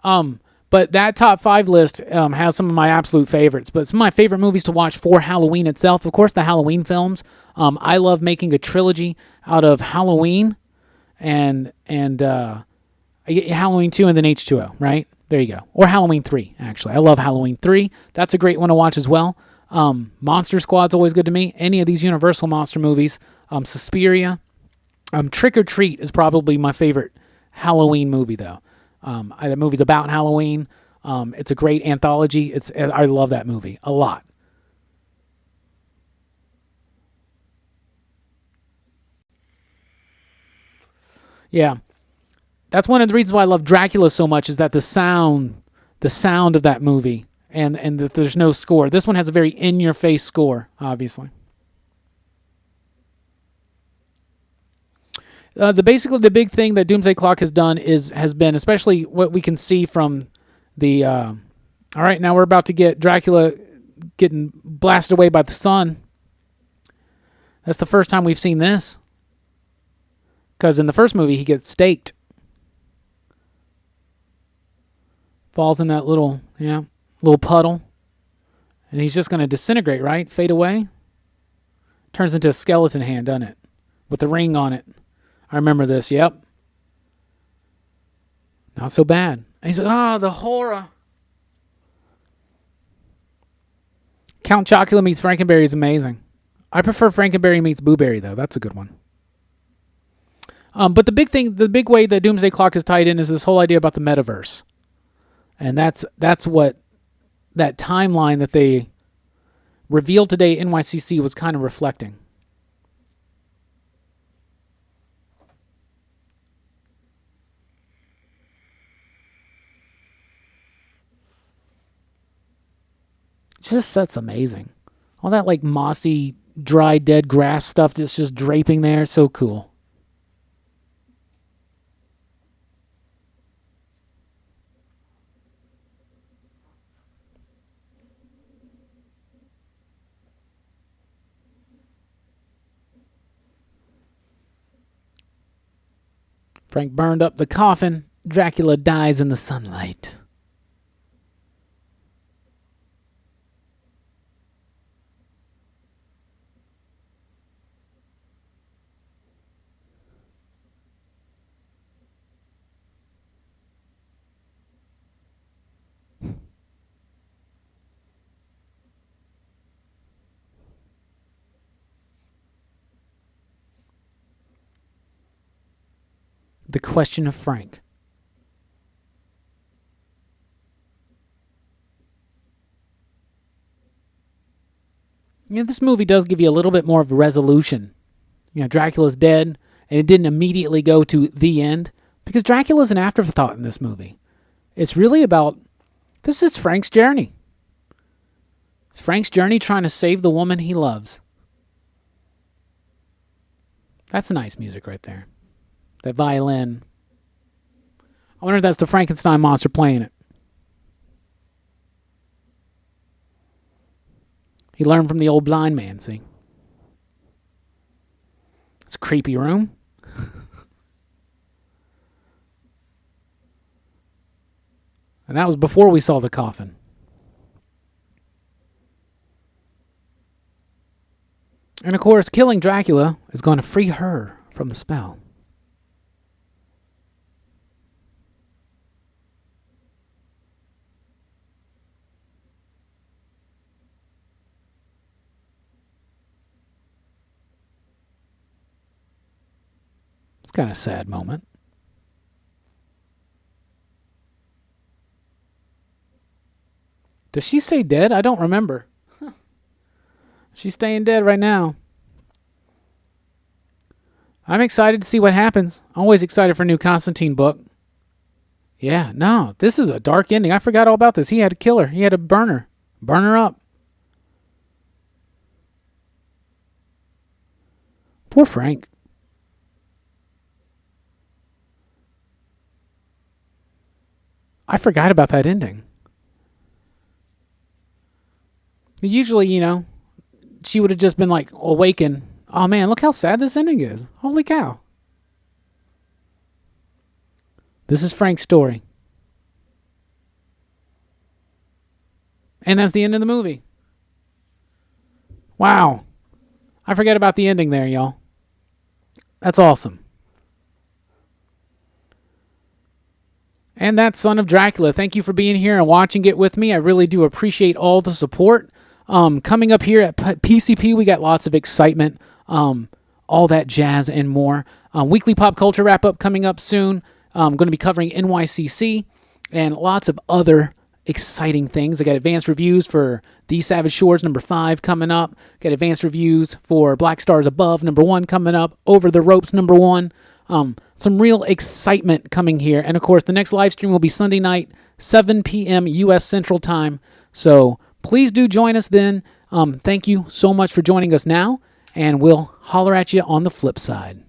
But that top 5 list has some of my absolute favorites. But some of my favorite movies to watch for Halloween itself, of course, the Halloween films. I love making a trilogy out of Halloween and Halloween 2 and then H2O, right? There you go. Or Halloween 3, actually. I love Halloween 3. That's a great one to watch as well. Monster Squad's always good to me. Any of these Universal monster movies. Suspiria. Trick or Treat is probably my favorite Halloween movie, though. That movie's about Halloween. It's a great anthology. I love that movie a lot. Yeah. That's one of the reasons why I love Dracula so much, is that the sound of that movie, and that there's no score. This one has a very in-your-face score, obviously. The big thing that Doomsday Clock has done has been, especially what we can see from the. All right, now we're about to get Dracula getting blasted away by the sun. That's the first time we've seen this. Because in the first movie, he gets staked. Falls in that little puddle. And he's just going to disintegrate, right? Fade away. Turns into a skeleton hand, doesn't it? With the ring on it. I remember this, yep. Not so bad. And he's like, the horror. Count Chocula meets Frankenberry is amazing. I prefer Frankenberry meets Booberry, though. That's a good one. But the big way that Doomsday Clock is tied in is this whole idea about the metaverse. And that's what that timeline that they revealed today at NYCC was kind of reflecting. Just that's amazing. All that like mossy, dry, dead grass stuff that's just draping there. So cool. Frank burned up the coffin. Dracula dies in the sunlight. The Question of Frank. This movie does give you a little bit more of a resolution. Dracula's dead, and it didn't immediately go to the end, because Dracula's an afterthought in this movie. It's really about, this is Frank's journey. It's Frank's journey trying to save the woman he loves. That's nice music right there. That violin. I wonder if that's the Frankenstein monster playing it. He learned from the old blind man, see? It's a creepy room. And that was before we saw the coffin. And of course, killing Dracula is going to free her from the spell. It's kind of a sad moment. Does she say dead? I don't remember. She's staying dead right now. I'm excited to see what happens. Always excited for a new Constantine book. Yeah, no, this is a dark ending. I forgot all about this. He had to kill her. He had to burn her up. Poor Frank. I forgot about that ending. Usually, she would have just been like awakened. Oh man, look how sad this ending is. Holy cow. This is Frank's story. And that's the end of the movie. Wow. I forget about the ending there, y'all. That's awesome. And that's Son of Dracula. Thank you for being here and watching it with me. I really do appreciate all the support. Coming up here at PCP, we got lots of excitement, all that jazz and more. Weekly pop culture wrap up coming up soon. I'm going to be covering NYCC and lots of other exciting things. I got advanced reviews for The Savage Shores #5 coming up. Got advanced reviews for Black Stars Above #1 coming up. Over the Ropes #1. Some real excitement coming here. And of course, the next live stream will be Sunday night, 7 p.m. U.S. Central Time. So please do join us then. Thank you so much for joining us now, and we'll holler at you on the flip side.